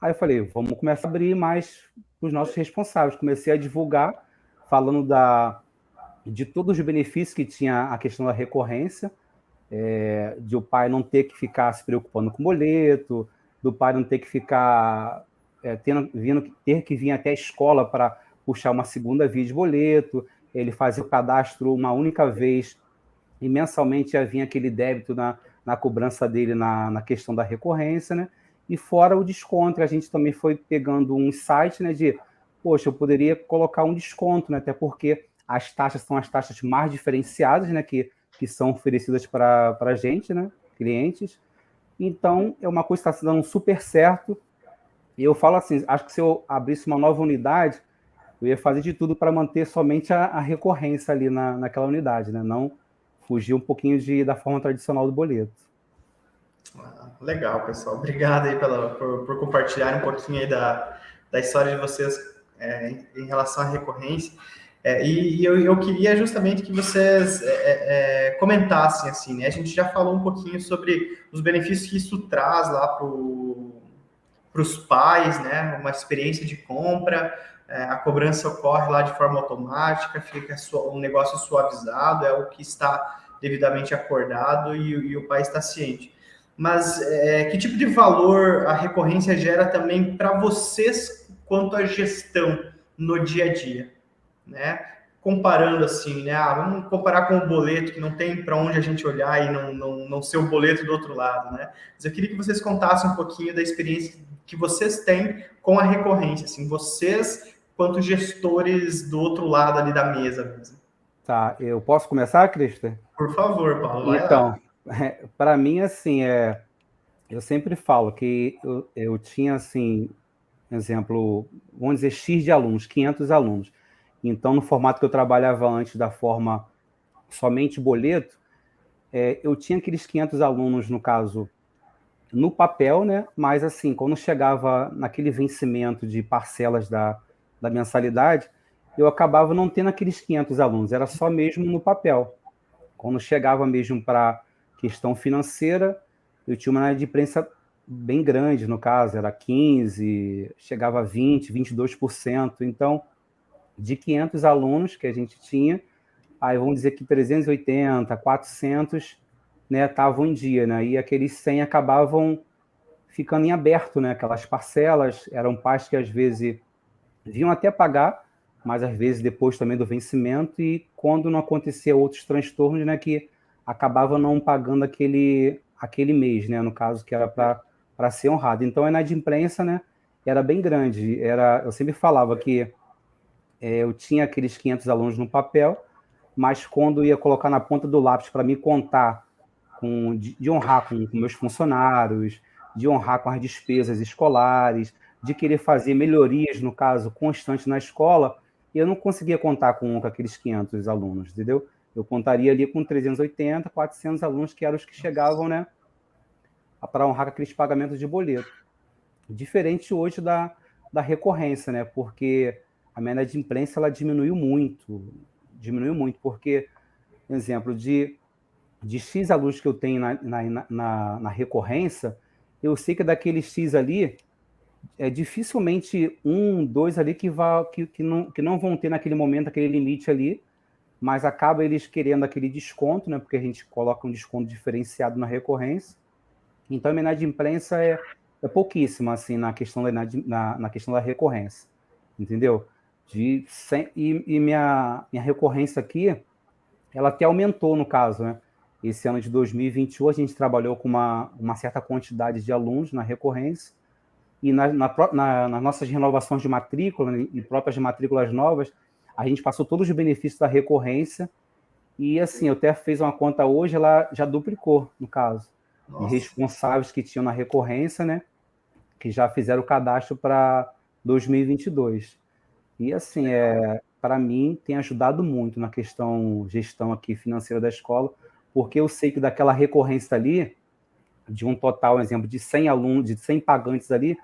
Aí eu falei, vamos começar a abrir mais para os nossos responsáveis. Comecei a divulgar, falando de todos os benefícios que tinha a questão da recorrência, de o pai não ter que ficar se preocupando com boleto, do pai não ter que ficar ter que vir até a escola para puxar uma segunda via de boleto, ele fazia o cadastro uma única vez e mensalmente já vinha aquele débito na cobrança dele na questão da recorrência, né? E fora o desconto, a gente também foi pegando um site, né, poxa, eu poderia colocar um desconto, né, até porque as taxas são as taxas mais diferenciadas, né, que são oferecidas para a gente, né, clientes. Então, é uma coisa que está se dando super certo. E eu falo assim, acho que se eu abrisse uma nova unidade, eu ia fazer de tudo para manter somente a recorrência ali naquela unidade, né, não fugir um pouquinho da forma tradicional do boleto. Legal, pessoal. Obrigado aí por compartilhar um pouquinho aí da história de vocês em relação à recorrência. E eu queria justamente que vocês comentassem, assim, né? A gente já falou um pouquinho sobre os benefícios que isso traz lá para os pais, né? Uma experiência de compra, a cobrança ocorre lá de forma automática, fica um negócio suavizado, é o que está devidamente acordado e o pai está ciente. Mas que tipo de valor a recorrência gera também para vocês quanto à gestão no dia a dia, né? Comparando assim, né? Vamos comparar com o boleto, que não tem para onde a gente olhar e não ser o boleto do outro lado, né? Mas eu queria que vocês contassem um pouquinho da experiência que vocês têm com a recorrência, assim, vocês quanto gestores do outro lado ali da mesa mesmo. Tá, eu posso começar, Cristian? Por favor, Paulo, vai então, lá. Para mim, assim, eu sempre falo que eu tinha, assim, exemplo, vamos dizer, X de alunos, 500 alunos. Então, no formato que eu trabalhava antes, da forma somente boleto, eu tinha aqueles 500 alunos, no caso, no papel, né? Mas, assim, quando chegava naquele vencimento de parcelas da mensalidade, eu acabava não tendo aqueles 500 alunos, era só mesmo no papel. Quando chegava mesmo para questão financeira, eu tinha uma inadimplência bem grande, no caso, era 15%, chegava a 20%, 22%. Então, de 500 alunos que a gente tinha, aí vamos dizer que 380, 400, né, estavam em dia, né? E aqueles 100 acabavam ficando em aberto, né? Aquelas parcelas, eram pais que às vezes vinham até pagar, mas às vezes depois também do vencimento, e quando não acontecia outros transtornos, né, que acabava não pagando aquele mês, né, no caso, que era para ser honrado. Então, a inadimplência, né, era bem grande. Eu sempre falava que eu tinha aqueles 500 alunos no papel, mas quando ia colocar na ponta do lápis para me contar, de honrar com meus funcionários, de honrar com as despesas escolares, de querer fazer melhorias, no caso, constantes na escola, eu não conseguia contar com aqueles 500 alunos, entendeu? Eu contaria ali com 380, 400 alunos, que eram os que chegavam, né, para honrar aqueles pagamentos de boleto. Diferente hoje da recorrência, né? Porque a minha inadimplência ela diminuiu muito, porque, por exemplo, de X alunos que eu tenho na recorrência, eu sei que daqueles X ali, dificilmente 1, 2 ali que não vão ter naquele momento aquele limite ali, mas acaba eles querendo aquele desconto, né? Porque a gente coloca um desconto diferenciado na recorrência. Então, a minha inadimplência é pouquíssima, assim, na questão da recorrência, entendeu? E minha recorrência aqui, ela até aumentou, no caso, né? Esse ano de 2021, a gente trabalhou com uma certa quantidade de alunos na recorrência, e nas nossas renovações de matrícula, né, e próprias matrículas novas, a gente passou todos os benefícios da recorrência, e assim, eu até fiz uma conta hoje, ela já duplicou, no caso. Nossa. E responsáveis que tinham na recorrência, né, que já fizeram o cadastro para 2022. E assim, para mim, tem ajudado muito na gestão aqui financeira da escola, porque eu sei que daquela recorrência ali, de um total, exemplo, de 100 alunos, de 100 pagantes ali,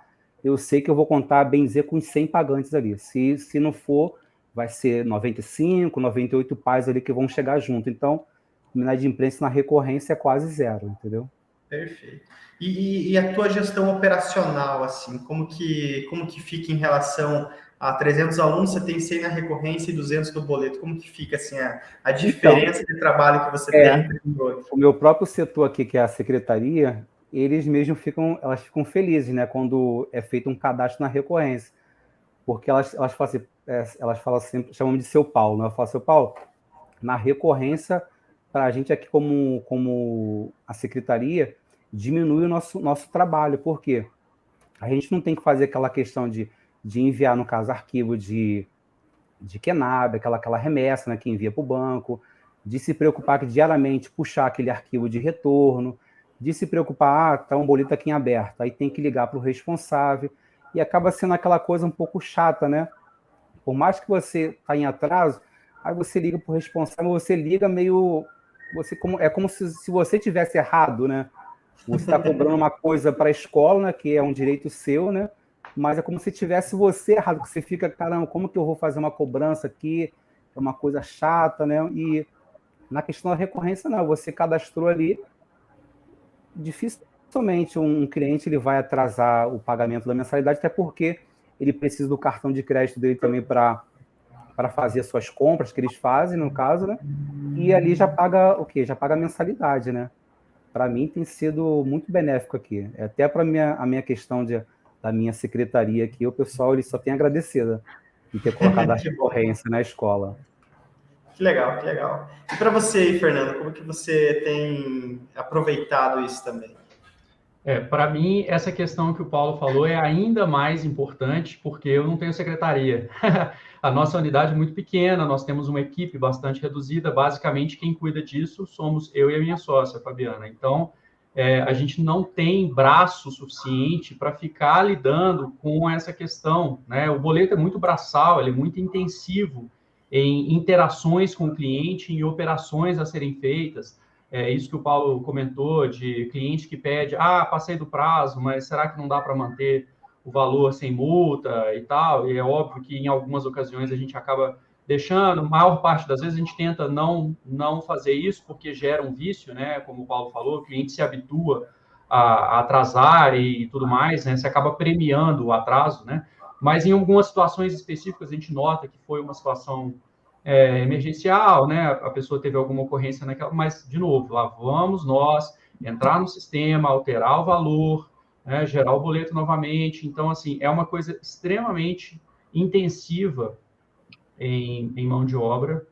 eu sei que eu vou contar, bem dizer, com os 100 pagantes ali. Se não for, vai ser 95, 98 pais ali que vão chegar junto. Então, a inadimplência na recorrência é quase zero, entendeu? Perfeito. E a tua gestão operacional, assim, como que fica em relação a 300 alunos, você tem 100 na recorrência e 200 no boleto? Como que fica, assim, a diferença de trabalho que você tem entre um e outro? O meu próprio setor aqui, que é a secretaria, elas ficam felizes, né, quando é feito um cadastro na recorrência, porque elas falam sempre, chamam de seu Paulo, né? Eu falo, seu Paulo, na recorrência, para a gente aqui como a secretaria, diminui o nosso trabalho, porque a gente não tem que fazer aquela questão de enviar, no caso, arquivo de QNAB, aquela remessa, né, que envia para o banco, de se preocupar que diariamente puxar aquele arquivo de retorno, de se preocupar, está um boleto aqui em aberto, aí tem que ligar para o responsável, e acaba sendo aquela coisa um pouco chata, né? Por mais que você está em atraso, aí você liga para o responsável, você liga meio... é como se você tivesse errado, né? Você está cobrando uma coisa para a escola, né, que é um direito seu, né? Mas é como se tivesse você errado, que você fica, caramba, como que eu vou fazer uma cobrança aqui? É uma coisa chata, né? E na questão da recorrência, não, você cadastrou ali, dificilmente um cliente ele vai atrasar o pagamento da mensalidade, até porque ele precisa do cartão de crédito dele também para fazer as suas compras que eles fazem, no caso, né? E ali já paga o quê? Já paga a mensalidade, né? Para mim tem sido muito benéfico aqui. Até para a minha questão da minha secretaria aqui, o pessoal ele só tem agradecido em ter colocado a recorrência na escola. Que legal, que legal. E para você, Fernando, como que você tem aproveitado isso também? Para mim, essa questão que o Paulo falou é ainda mais importante, porque eu não tenho secretaria. A nossa unidade é muito pequena, nós temos uma equipe bastante reduzida, basicamente quem cuida disso somos eu e a minha sócia, Fabiana. Então, a gente não tem braço suficiente para ficar lidando com essa questão, né? O boleto é muito braçal, ele é muito intensivo em interações com o cliente, em operações a serem feitas. Isso que o Paulo comentou, de cliente que pede, passei do prazo, mas será que não dá para manter o valor sem multa e tal? E é óbvio que em algumas ocasiões a gente acaba deixando, a maior parte das vezes a gente tenta não fazer isso, porque gera um vício, né? Como o Paulo falou, o cliente se habitua a atrasar e tudo mais, né? Você acaba premiando o atraso, né? Mas em algumas situações específicas a gente nota que foi uma situação emergencial, né? A pessoa teve alguma ocorrência naquela, mas, de novo, lá vamos nós entrar no sistema, alterar o valor, né? Gerar o boleto novamente. Então, assim, é uma coisa extremamente intensiva em mão de obra,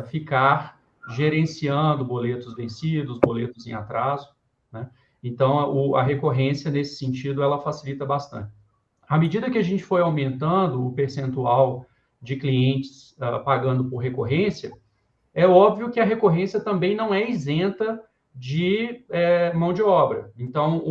ficar gerenciando boletos vencidos, boletos em atraso, né? Então, a recorrência, nesse sentido, ela facilita bastante. À medida que a gente foi aumentando o percentual de clientes pagando por recorrência, é óbvio que a recorrência também não é isenta de mão de obra. Então,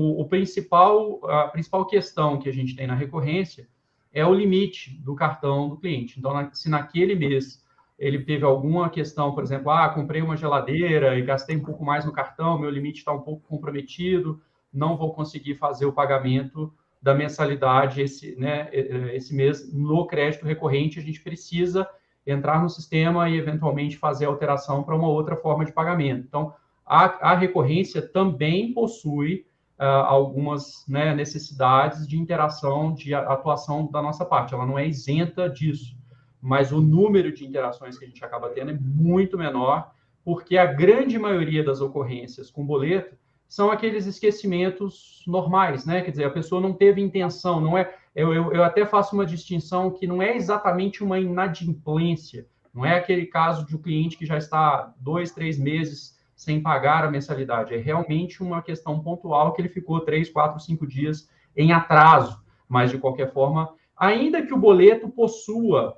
a principal questão que a gente tem na recorrência é o limite do cartão do cliente. Então, se naquele mês ele teve alguma questão, por exemplo, comprei uma geladeira e gastei um pouco mais no cartão, meu limite está um pouco comprometido, não vou conseguir fazer o pagamento da mensalidade esse mês no crédito recorrente, a gente precisa entrar no sistema e, eventualmente, fazer a alteração para uma outra forma de pagamento. Então, a recorrência também possui algumas necessidades de interação, de atuação da nossa parte. Ela não é isenta disso, mas o número de interações que a gente acaba tendo é muito menor, porque a grande maioria das ocorrências com boleto são aqueles esquecimentos normais, né? Quer dizer, a pessoa não teve intenção, não é... Eu até faço uma distinção que não é exatamente uma inadimplência, não é aquele caso de um cliente que já está 2, 3 meses sem pagar a mensalidade, é realmente uma questão pontual que ele ficou 3, 4, 5 dias em atraso, mas, de qualquer forma, ainda que o boleto possua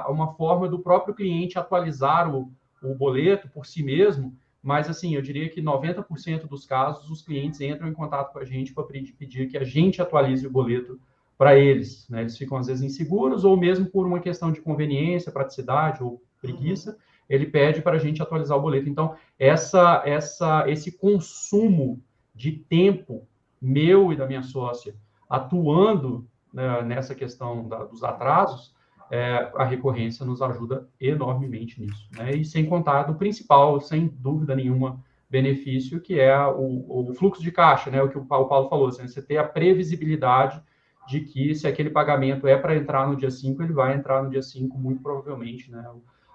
uma forma do próprio cliente atualizar o boleto por si mesmo, mas, assim, eu diria que 90% dos casos, os clientes entram em contato com a gente para pedir que a gente atualize o boleto para eles, né? Eles ficam, às vezes, inseguros, ou mesmo por uma questão de conveniência, praticidade ou preguiça, ele pede para a gente atualizar o boleto. Então, esse consumo de tempo meu e da minha sócia atuando nessa questão dos atrasos, a recorrência nos ajuda enormemente nisso, né? E sem contar do principal, sem dúvida nenhuma, benefício, que é o fluxo de caixa, né? O que o Paulo falou, assim, você ter a previsibilidade de que, se aquele pagamento é para entrar no dia 5, ele vai entrar no dia 5, muito provavelmente, né?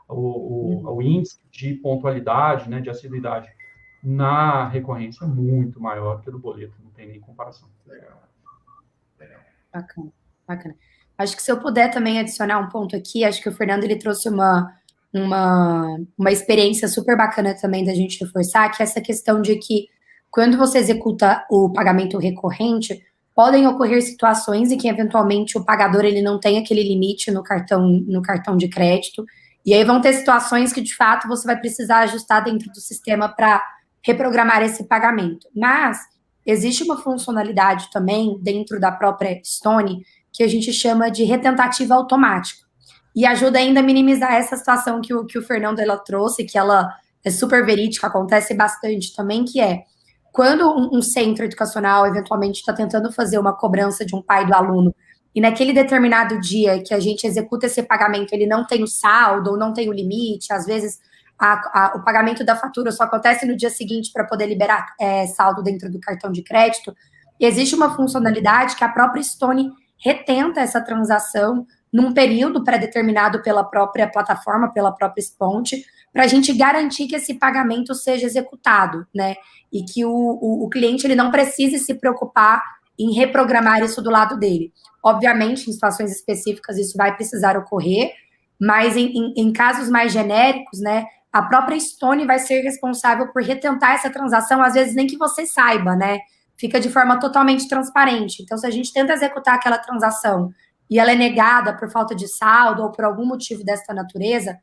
O índice de pontualidade, né, de assiduidade na recorrência é muito maior que o do boleto, não tem nem comparação. Legal. Bacana, bacana. Acho que, se eu puder também adicionar um ponto aqui, acho que o Fernando ele trouxe uma experiência super bacana também da gente reforçar, que é essa questão de que, quando você executa o pagamento recorrente, podem ocorrer situações em que, eventualmente, o pagador ele não tem aquele limite no cartão de crédito, e aí vão ter situações que, de fato, você vai precisar ajustar dentro do sistema para reprogramar esse pagamento. Mas existe uma funcionalidade também dentro da própria Stone que a gente chama de retentativa automática, e ajuda ainda a minimizar essa situação que o Fernando ela trouxe, que ela é super verídica, acontece bastante também, que é quando um centro educacional eventualmente está tentando fazer uma cobrança de um pai do aluno, e naquele determinado dia que a gente executa esse pagamento, ele não tem o saldo ou não tem o limite, às vezes o pagamento da fatura só acontece no dia seguinte para poder liberar saldo dentro do cartão de crédito, e existe uma funcionalidade que a própria Stone retenta essa transação num período pré-determinado pela própria plataforma, pela própria Sponte, para a gente garantir que esse pagamento seja executado, né? E que o cliente ele não precise se preocupar em reprogramar isso do lado dele. Obviamente, em situações específicas, isso vai precisar ocorrer, mas em casos mais genéricos, né, a própria Stone vai ser responsável por retentar essa transação, às vezes nem que você saiba, né? Fica de forma totalmente transparente. Então, se a gente tenta executar aquela transação e ela é negada por falta de saldo ou por algum motivo desta natureza,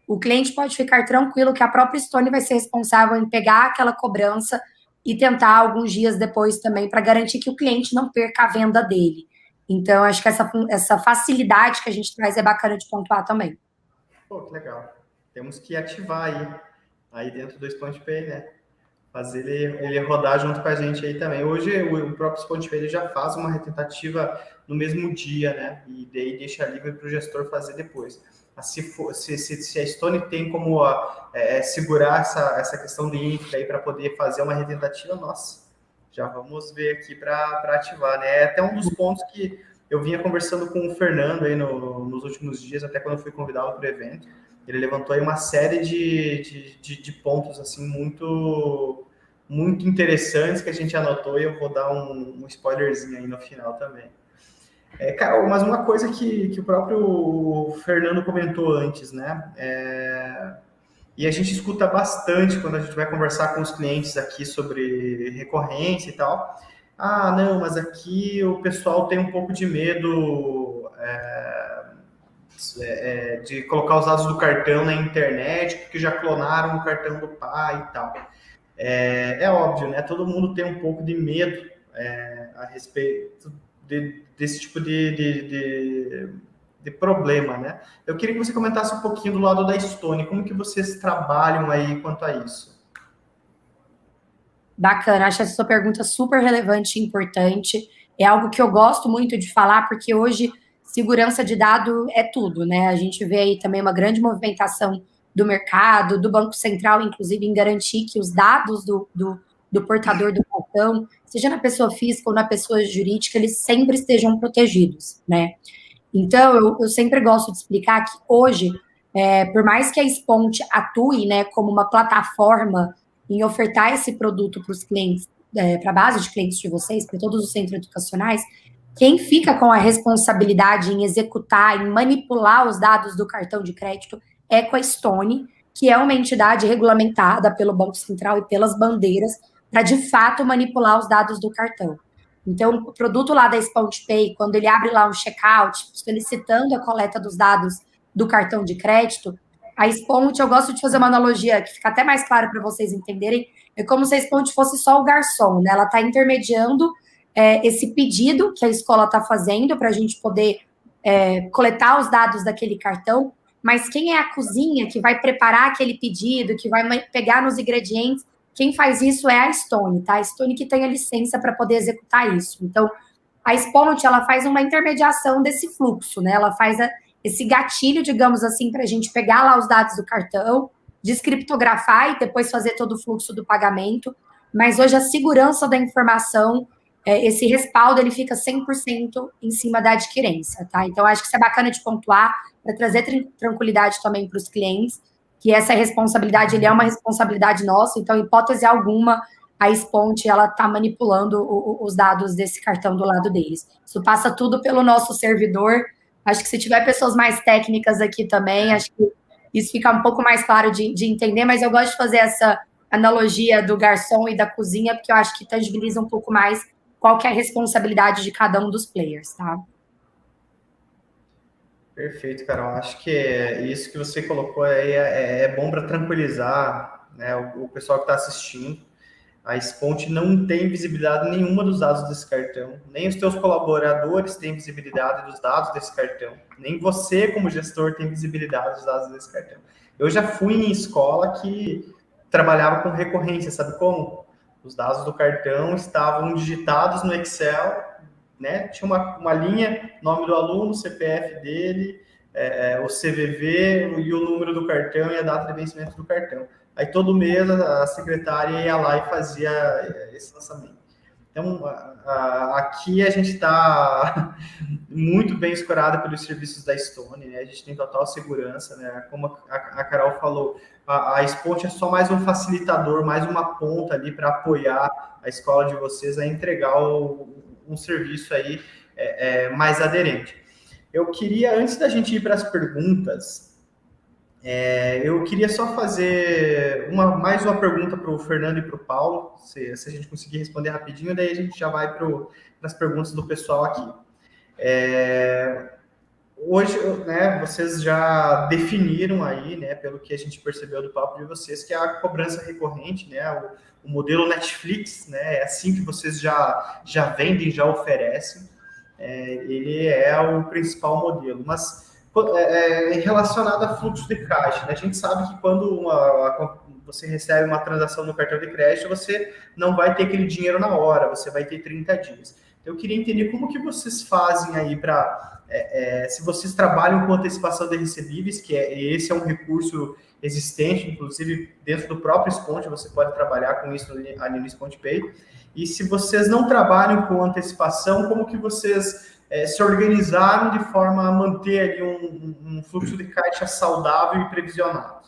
o cliente pode ficar tranquilo que a própria Stone vai ser responsável em pegar aquela cobrança e tentar alguns dias depois também, para garantir que o cliente não perca a venda dele. Então, acho que essa facilidade que a gente traz é bacana de pontuar também. Pô, que legal. Temos que ativar aí dentro do SpongePay, né? Fazer ele rodar junto com a gente aí também. Hoje, o próprio SpongePay ele já faz uma retentativa no mesmo dia, né? E daí deixa livre para o gestor fazer depois. Se a Stone tem como segurar essa questão do infra aí para poder fazer uma retentativa, nossa, já vamos ver aqui para ativar, né? É até um dos pontos que eu vinha conversando com o Fernando aí nos últimos dias, até quando eu fui convidado para o evento. Ele levantou aí uma série de pontos assim muito interessantes que a gente anotou, e eu vou dar um spoilerzinho aí no final também. Carol, mas uma coisa que o próprio Fernando comentou antes, né? E a gente escuta bastante quando a gente vai conversar com os clientes aqui sobre recorrência e tal. Não, mas aqui o pessoal tem um pouco de medo de colocar os dados do cartão na internet, porque já clonaram o cartão do pai e tal. É óbvio, né? Todo mundo tem um pouco de medo a respeito desse tipo de problema, né? Eu queria que você comentasse um pouquinho do lado da Stone, como que vocês trabalham aí quanto a isso? Bacana, acho essa sua pergunta super relevante e importante. É algo que eu gosto muito de falar, porque hoje segurança de dado é tudo, né? A gente vê aí também uma grande movimentação do mercado, do Banco Central, inclusive, em garantir que os dados do portador do cartão, seja na pessoa física ou na pessoa jurídica, eles sempre estejam protegidos, né? Então, eu sempre gosto de explicar que hoje, por mais que a Sponte atue, né, como uma plataforma em ofertar esse produto para os clientes, para a base de clientes de vocês, para todos os centros educacionais, quem fica com a responsabilidade em executar, em manipular os dados do cartão de crédito é com a Stone, que é uma entidade regulamentada pelo Banco Central e pelas bandeiras para, de fato, manipular os dados do cartão. Então, o produto lá da Sponte Pay, quando ele abre lá um checkout, solicitando a coleta dos dados do cartão de crédito, a Sponte, eu gosto de fazer uma analogia que fica até mais claro para vocês entenderem, é como se a Sponte fosse só o garçom, né? Ela está intermediando esse pedido que a escola está fazendo para a gente poder coletar os dados daquele cartão, mas quem é a cozinha que vai preparar aquele pedido, que vai pegar nos ingredientes, quem faz isso é a Stone, tá? A Stone que tem a licença para poder executar isso. Então, a Sponte, ela faz uma intermediação desse fluxo, né? Ela faz esse gatilho, digamos assim, para a gente pegar lá os dados do cartão, descriptografar e depois fazer todo o fluxo do pagamento. Mas hoje a segurança da informação, esse respaldo, ele fica 100% em cima da adquirência, tá? Então, acho que isso é bacana de pontuar para trazer tranquilidade também para os clientes, que essa responsabilidade, ele é uma responsabilidade nossa, então, em hipótese alguma, a Sponte, ela está manipulando os dados desse cartão do lado deles. Isso passa tudo pelo nosso servidor. Acho que se tiver pessoas mais técnicas aqui também, acho que isso fica um pouco mais claro de entender, mas eu gosto de fazer essa analogia do garçom e da cozinha, porque eu acho que tangibiliza um pouco mais qual que é a responsabilidade de cada um dos players, tá? Perfeito, Carol. Acho que isso que você colocou aí é bom para tranquilizar, né, o pessoal que está assistindo. A Sponte não tem visibilidade nenhuma dos dados desse cartão, nem os teus colaboradores têm visibilidade dos dados desse cartão, nem você, como gestor, tem visibilidade dos dados desse cartão. Eu já fui em escola que trabalhava com recorrência, sabe como? Os dados do cartão estavam digitados no Excel, né? Tinha uma linha, nome do aluno, CPF dele, o CVV e o número do cartão e a data de vencimento do cartão. Aí todo mês a secretária ia lá e fazia esse lançamento. Então, aqui a gente está muito bem escorado pelos serviços da Stone, né? A gente tem total segurança, né? Como a Carol falou, a Sponte é só mais um facilitador, mais uma ponta ali para apoiar a escola de vocês a entregar um serviço aí mais aderente. Eu queria, antes da gente ir para as perguntas, eu queria só fazer mais uma pergunta para o Fernando e para o Paulo, se a gente conseguir responder rapidinho, daí a gente já vai para as perguntas do pessoal aqui. Hoje, né, vocês já definiram aí, né, pelo que a gente percebeu do papo de vocês, que é a cobrança recorrente, né, o modelo Netflix, né, é assim que vocês já vendem, já oferecem, ele é o principal modelo, mas relacionado a fluxo de caixa, né, a gente sabe que quando você recebe uma transação no cartão de crédito, você não vai ter aquele dinheiro na hora, você vai ter 30 dias. Eu queria entender como que vocês fazem aí se vocês trabalham com antecipação de recebíveis, que esse é um recurso existente, inclusive dentro do próprio Sponte, você pode trabalhar com isso ali no Sponte Pay. E se vocês não trabalham com antecipação, como que vocês se organizaram de forma a manter ali um fluxo de caixa saudável e previsionado?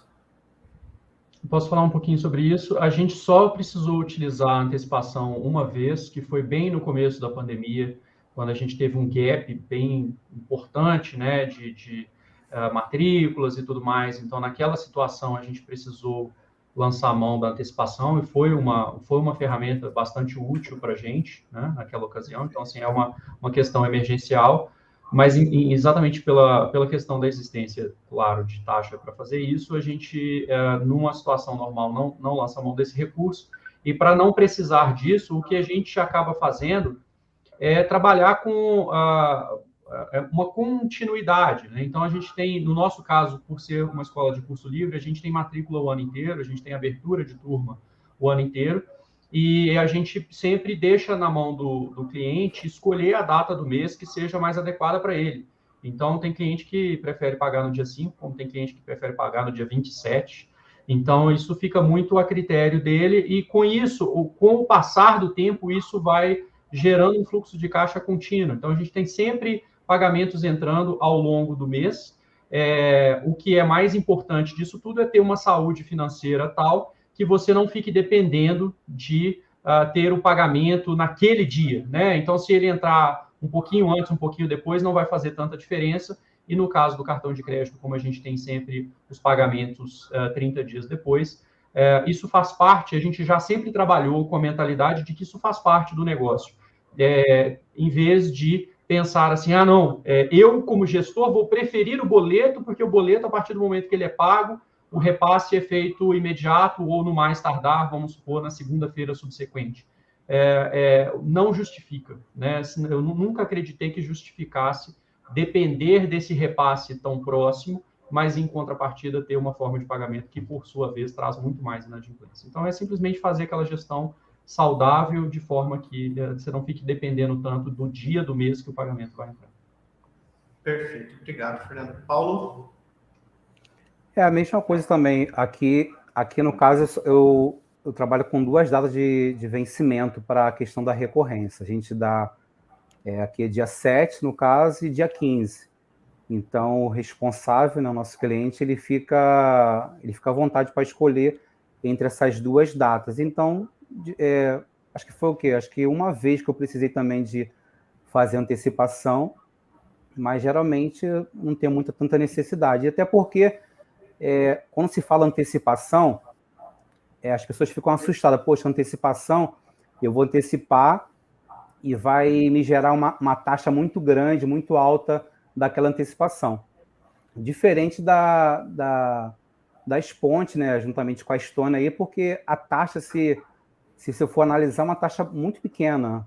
Posso falar um pouquinho sobre isso? A gente só precisou utilizar a antecipação uma vez, que foi bem no começo da pandemia, quando a gente teve um gap bem importante, né, de matrículas e tudo mais. Então, naquela situação, a gente precisou lançar a mão da antecipação e foi uma ferramenta bastante útil para a gente, né, naquela ocasião. Então, assim, é uma questão emergencial. Mas exatamente pela questão da existência, claro, de taxa para fazer isso, a gente, numa situação normal, não lança mão desse recurso. E para não precisar disso, o que a gente acaba fazendo é trabalhar com uma continuidade, né? Então, a gente tem, no nosso caso, por ser uma escola de curso livre, a gente tem matrícula o ano inteiro, a gente tem abertura de turma o ano inteiro, e a gente sempre deixa na mão do cliente escolher a data do mês que seja mais adequada para ele. Então, tem cliente que prefere pagar no dia 5, como tem cliente que prefere pagar no dia 27. Então, isso fica muito a critério dele, e com isso, com o passar do tempo, isso vai gerando um fluxo de caixa contínuo. Então, a gente tem sempre pagamentos entrando ao longo do mês. O que é mais importante disso tudo é ter uma saúde financeira tal que você não fique dependendo de ter o pagamento naquele dia, né? Então, se ele entrar um pouquinho antes, um pouquinho depois, não vai fazer tanta diferença. E no caso do cartão de crédito, como a gente tem sempre os pagamentos 30 dias depois, isso faz parte, a gente já sempre trabalhou com a mentalidade de que isso faz parte do negócio. Em vez de pensar assim, não, eu como gestor vou preferir o boleto, porque o boleto, a partir do momento que ele é pago, o repasse é feito imediato ou no mais tardar, vamos supor, na segunda-feira subsequente. Não justifica, né? Eu nunca acreditei que justificasse depender desse repasse tão próximo, mas em contrapartida ter uma forma de pagamento que, por sua vez, traz muito mais inadimplência. Então, é simplesmente fazer aquela gestão saudável, de forma que você não fique dependendo tanto do dia do mês que o pagamento vai entrar. Perfeito, obrigado, Fernando. Paulo? É a mesma coisa também. Aqui no caso, eu trabalho com 2 datas de vencimento para a questão da recorrência. A gente dá, aqui é dia 7, no caso, e dia 15. Então, o responsável, né, o nosso cliente, ele fica à vontade para escolher entre essas 2 datas. Então, acho que foi o quê? Acho que uma vez que eu precisei também de fazer antecipação, mas geralmente não tem tanta necessidade. Até porque, quando se fala antecipação, as pessoas ficam assustadas. Poxa, antecipação, eu vou antecipar e vai me gerar uma taxa muito grande, muito alta daquela antecipação. Diferente da Sponte, né, juntamente com a Stone aí, porque a taxa, se eu for analisar, é uma taxa muito pequena.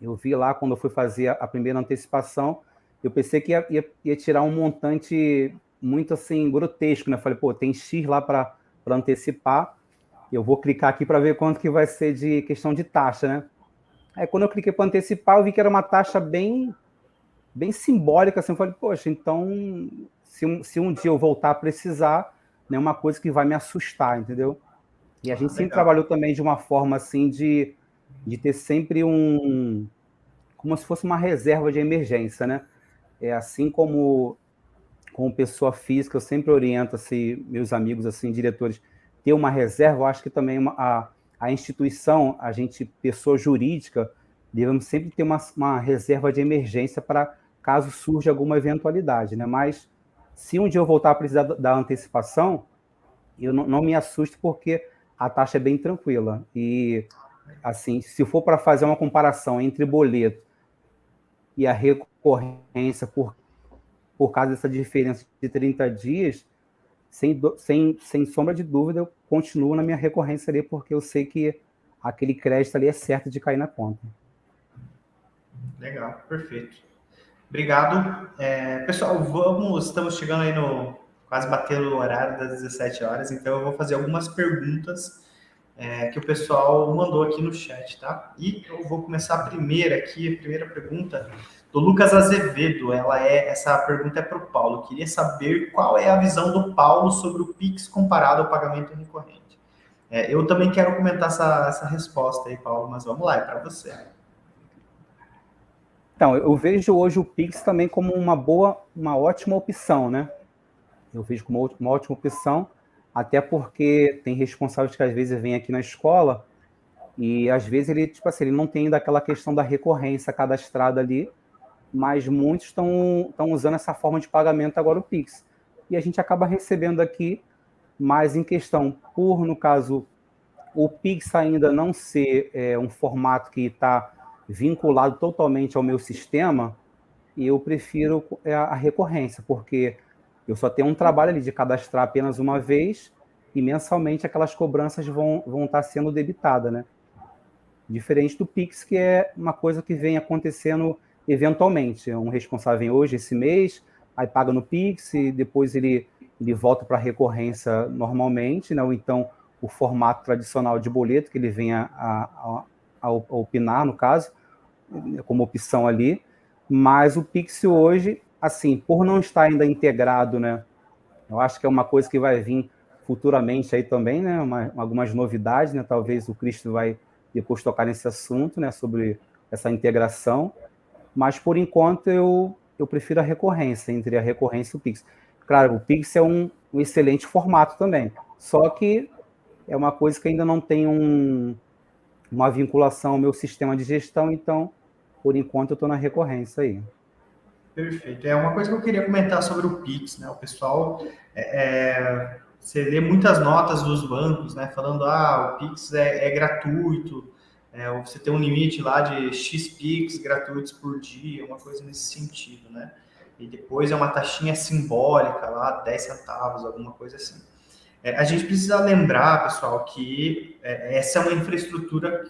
Eu vi lá, quando eu fui fazer a primeira antecipação, eu pensei que ia tirar um montante muito, assim, grotesco, né? Falei, tem X lá para antecipar, eu vou clicar aqui para ver quanto que vai ser de questão de taxa, né? Aí, quando eu cliquei para antecipar, eu vi que era uma taxa bem simbólica, assim. Eu falei, poxa, então, se um dia eu voltar a precisar, não é uma coisa que vai me assustar, entendeu? E a gente sempre trabalhou também de uma forma, assim, de ter sempre como se fosse uma reserva de emergência, né? Assim como pessoa física, eu sempre oriento, assim, meus amigos, assim, diretores, ter uma reserva. Eu acho que também a instituição, a gente, pessoa jurídica, devemos sempre ter uma reserva de emergência para caso surja alguma eventualidade, né? Mas se um dia eu voltar a precisar da antecipação, eu não me assusto, porque a taxa é bem tranquila. E, assim, se for para fazer uma comparação entre boleto e a recorrência por causa dessa diferença de 30 dias, sem sombra de dúvida, eu continuo na minha recorrência ali, porque eu sei que aquele crédito ali é certo de cair na conta. Legal, perfeito. Obrigado. Pessoal, estamos chegando aí quase batendo o horário das 17 horas, então eu vou fazer algumas perguntas que o pessoal mandou aqui no chat, tá? E eu vou começar a primeira pergunta do Lucas Azevedo. Essa pergunta é para o Paulo. Queria saber qual é a visão do Paulo sobre o Pix comparado ao pagamento recorrente. Eu também quero comentar essa resposta aí, Paulo, mas vamos lá, é para você. Então, eu vejo hoje o Pix também como uma ótima opção, né? Eu vejo como uma ótima opção, até porque tem responsáveis que às vezes vêm aqui na escola e às vezes ele não tem ainda aquela questão da recorrência cadastrada ali, mas muitos estão usando essa forma de pagamento agora, o Pix. E a gente acaba recebendo aqui, mas em questão, no caso, o Pix ainda não ser um formato que está vinculado totalmente ao meu sistema, eu prefiro a recorrência, porque eu só tenho um trabalho ali de cadastrar apenas uma vez e mensalmente aquelas cobranças vão estar sendo debitadas, né? Diferente do Pix, que é uma coisa que vem acontecendo eventualmente. Um responsável vem hoje, esse mês, aí paga no Pix e depois ele volta para a recorrência normalmente, né? Ou então o formato tradicional de boleto, que ele vem a opinar, no caso, como opção ali. Mas o Pix hoje, assim, por não estar ainda integrado, né? Eu acho que é uma coisa que vai vir futuramente aí também, né? Algumas novidades, né? Talvez o Cristo vai depois tocar nesse assunto, né? Sobre essa integração. Mas, por enquanto, eu prefiro a recorrência, entre a recorrência e o Pix. Claro, o Pix é um excelente formato também. Só que é uma coisa que ainda não tem uma vinculação ao meu sistema de gestão, então, por enquanto, eu estou na recorrência aí. Perfeito. É uma coisa que eu queria comentar sobre o Pix, né? O pessoal, você lê muitas notas dos bancos, né? Falando, o Pix é gratuito, você tem um limite lá de X Pix gratuitos por dia, uma coisa nesse sentido, né? E depois é uma taxinha simbólica lá, 10 centavos, alguma coisa assim. A gente precisa lembrar, pessoal, que essa é uma infraestrutura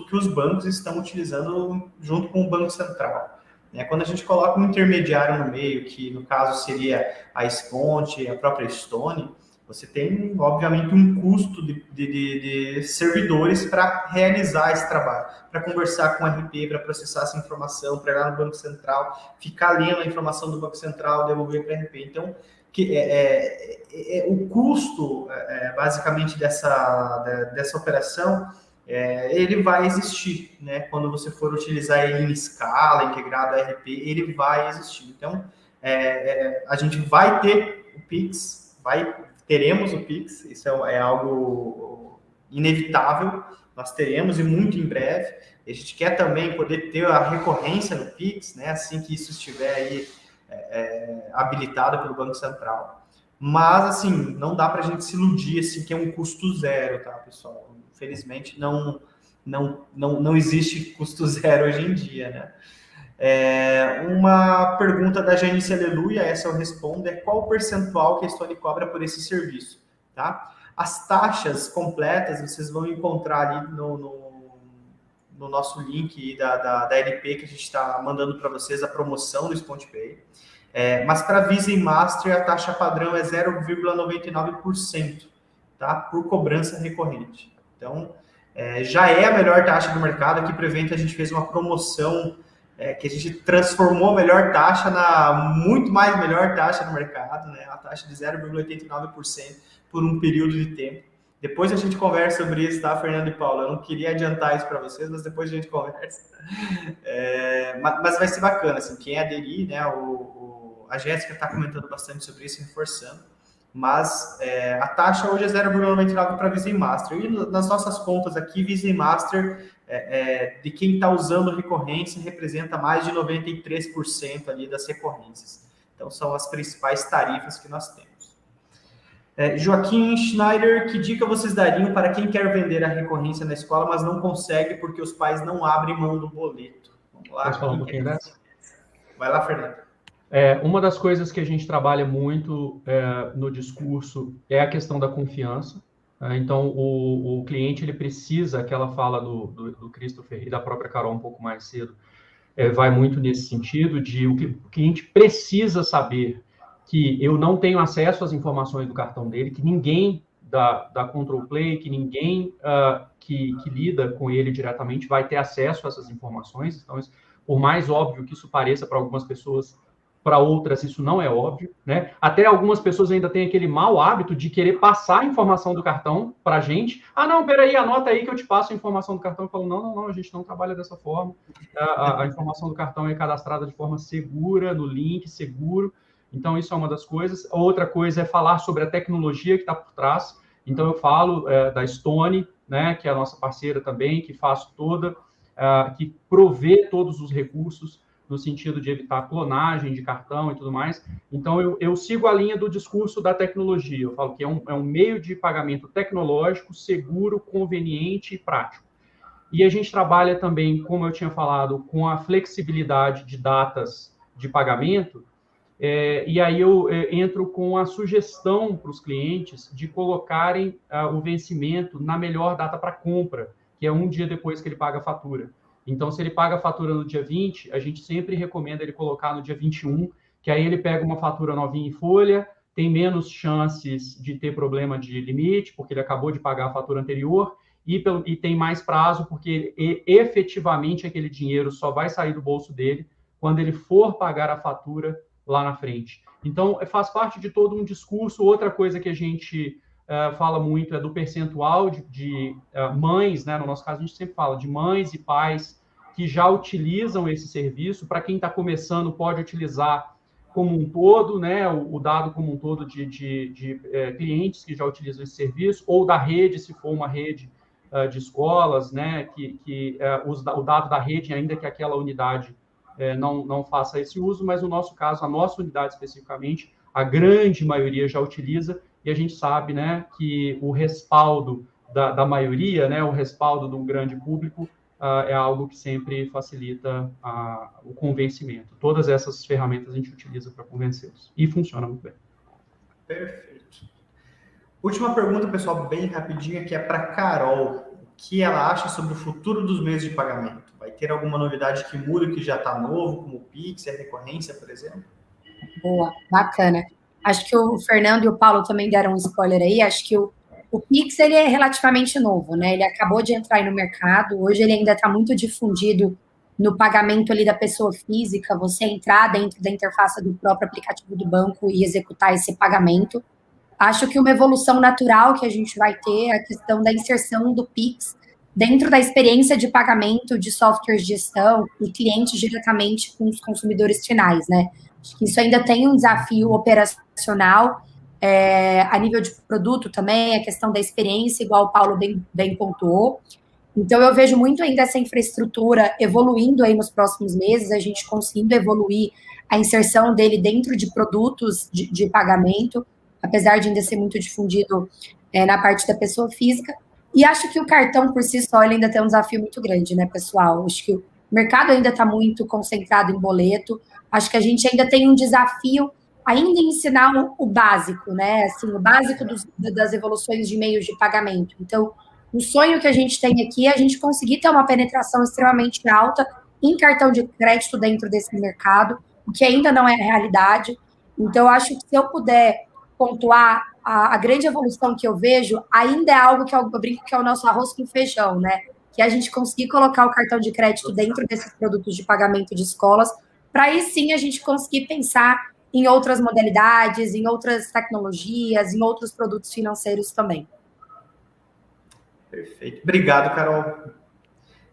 que os bancos estão utilizando junto com o Banco Central. Quando a gente coloca um intermediário no meio, que no caso seria a Sponte, a própria Stone, você tem, obviamente, um custo de servidores para realizar esse trabalho, para conversar com o RP, para processar essa informação, para ir lá no Banco Central, ficar lendo a informação do Banco Central, devolver para o RP. Então, o custo, basicamente, dessa operação, ele vai existir, né? Quando você for utilizar ele em escala, integrado a RP, ele vai existir. Então, a gente vai ter o Pix, teremos o Pix, isso é algo inevitável, nós teremos e muito em breve. A gente quer também poder ter a recorrência no Pix, né? Assim que isso estiver aí habilitado pelo Banco Central. Mas, assim, não dá para a gente se iludir assim, que é um custo zero, tá, pessoal? Infelizmente, não existe custo zero hoje em dia, né? Uma pergunta da Janice Aleluia, essa eu respondo, qual o percentual que a Stone cobra por esse serviço, tá? As taxas completas vocês vão encontrar ali no nosso link da LP que a gente está mandando para vocês, a promoção do SpongePay. Mas para Visa e Master, a taxa padrão é 0,99%, tá? Por cobrança recorrente. Então, já é a melhor taxa do mercado. Aqui para o evento a gente fez uma promoção que a gente transformou a melhor taxa na muito mais melhor taxa do mercado, né? A taxa de 0,89% por um período de tempo. Depois a gente conversa sobre isso, tá, Fernando e Paulo? Eu não queria adiantar isso para vocês, mas depois a gente conversa. Mas vai ser bacana, assim, quem aderir, né? A Jéssica está comentando bastante sobre isso, reforçando. Mas a taxa hoje é 0,99 para Visa e Master. E nas nossas contas aqui, Visa e Master, de quem está usando recorrência, representa mais de 93% ali das recorrências. Então, são as principais tarifas que nós temos. Joaquim Schneider, que dica vocês dariam para quem quer vender a recorrência na escola, mas não consegue porque os pais não abrem mão do boleto? Vamos lá. Posso falar um pouquinho dessa? Vai lá, Fernando. Uma das coisas que a gente trabalha muito no discurso é a questão da confiança. Então, o cliente ele precisa, aquela fala do Christopher e da própria Carol um pouco mais cedo, vai muito nesse sentido de o cliente precisa saber que eu não tenho acesso às informações do cartão dele, que ninguém da Control Play, que ninguém que lida com ele diretamente vai ter acesso a essas informações. Então, por mais óbvio que isso pareça para algumas pessoas, para outras isso não é óbvio, né? Até algumas pessoas ainda têm aquele mau hábito de querer passar a informação do cartão para a gente. Não, peraí, anota aí que eu te passo a informação do cartão. Eu falo, não, a gente não trabalha dessa forma. A informação do cartão é cadastrada de forma segura, no link seguro. Então, isso é uma das coisas. Outra coisa é falar sobre a tecnologia que está por trás. Então, eu falo da Stone, né, que é a nossa parceira também, que faz que provê todos os recursos no sentido de evitar clonagem de cartão e tudo mais. Então, eu sigo a linha do discurso da tecnologia. Eu falo que é um meio de pagamento tecnológico, seguro, conveniente e prático. E a gente trabalha também, como eu tinha falado, com a flexibilidade de datas de pagamento, e aí eu entro com a sugestão para os clientes de colocarem o vencimento na melhor data para compra, que é um dia depois que ele paga a fatura. Então, se ele paga a fatura no dia 20, a gente sempre recomenda ele colocar no dia 21, que aí ele pega uma fatura novinha em folha, tem menos chances de ter problema de limite, porque ele acabou de pagar a fatura anterior, e tem mais prazo, porque efetivamente aquele dinheiro só vai sair do bolso dele quando ele for pagar a fatura lá na frente. Então, faz parte de todo um discurso. Outra coisa que a gente fala muito é do percentual de mães, né? No nosso caso, a gente sempre fala de mães e pais que já utilizam esse serviço. Para quem está começando, pode utilizar como um todo, né? O dado como um todo de clientes que já utilizam esse serviço, ou da rede, se for uma rede de escolas, né? Que o dado da rede, ainda que aquela unidade não faça esse uso, mas no nosso caso, a nossa unidade especificamente, a grande maioria já utiliza, e a gente sabe, né, que o respaldo da maioria, né, o respaldo de um grande público, é algo que sempre facilita o convencimento. Todas essas ferramentas a gente utiliza para convencê-los, e funciona muito bem. Perfeito. Última pergunta, pessoal, bem rapidinha, que é para Carol. O que ela acha sobre o futuro dos meios de pagamento? Vai ter alguma novidade que muda, que já está novo, como o Pix e a recorrência, por exemplo? Boa, bacana. Acho que o Fernando e o Paulo também deram um spoiler aí. Acho que o Pix, ele é relativamente novo, né? Ele acabou de entrar aí no mercado. Hoje ele ainda está muito difundido no pagamento ali da pessoa física, você entrar dentro da interface do próprio aplicativo do banco e executar esse pagamento. Acho que uma evolução natural que a gente vai ter é a questão da inserção do Pix dentro da experiência de pagamento de softwares de gestão e clientes diretamente com os consumidores finais, né? Acho que isso ainda tem um desafio operacional, a nível de produto também, a questão da experiência, igual o Paulo bem pontuou. Então, eu vejo muito ainda essa infraestrutura evoluindo aí nos próximos meses, a gente conseguindo evoluir a inserção dele dentro de produtos de pagamento, apesar de ainda ser muito difundido na parte da pessoa física. E acho que o cartão, por si só, ele ainda tem um desafio muito grande, né, pessoal? Acho que o mercado ainda está muito concentrado em boleto. Acho que a gente ainda tem um desafio ainda em ensinar o básico, né? Assim, o básico das evoluções de meios de pagamento. Então, o sonho que a gente tem aqui é a gente conseguir ter uma penetração extremamente alta em cartão de crédito dentro desse mercado, o que ainda não é realidade. Então, acho que se eu puder pontuar a grande evolução que eu vejo, ainda é algo que eu brinco que é o nosso arroz com feijão, né? Que a gente conseguir colocar o cartão de crédito dentro desses produtos de pagamento de escolas, para aí sim a gente conseguir pensar em outras modalidades, em outras tecnologias, em outros produtos financeiros também. Perfeito. Obrigado, Carol.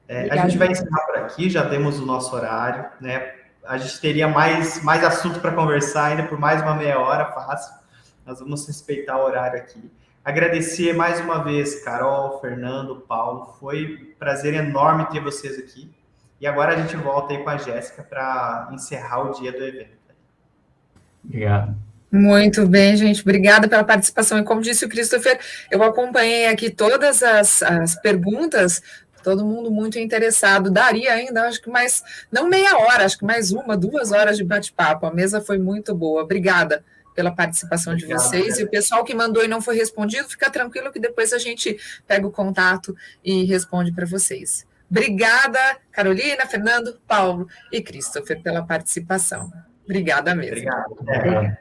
A gente vai encerrar por aqui, já demos o nosso horário, né? A gente teria mais assunto para conversar ainda por mais uma meia hora, fácil. Nós vamos respeitar o horário aqui. Agradecer mais uma vez, Carol, Fernando, Paulo. Foi um prazer enorme ter vocês aqui. E agora a gente volta aí com a Jéssica para encerrar o dia do evento. Obrigado. Muito bem, gente. Obrigada pela participação. E como disse o Christopher, eu acompanhei aqui todas as perguntas, todo mundo muito interessado. Daria ainda, acho que mais, não meia hora, acho que mais 2 horas de bate-papo. A mesa foi muito boa. Obrigada pela participação de vocês. E o pessoal que mandou e não foi respondido, fica tranquilo que depois a gente pega o contato e responde para vocês. Obrigada, Carolina, Fernando, Paulo e Christopher, pela participação. Obrigada mesmo. Obrigado.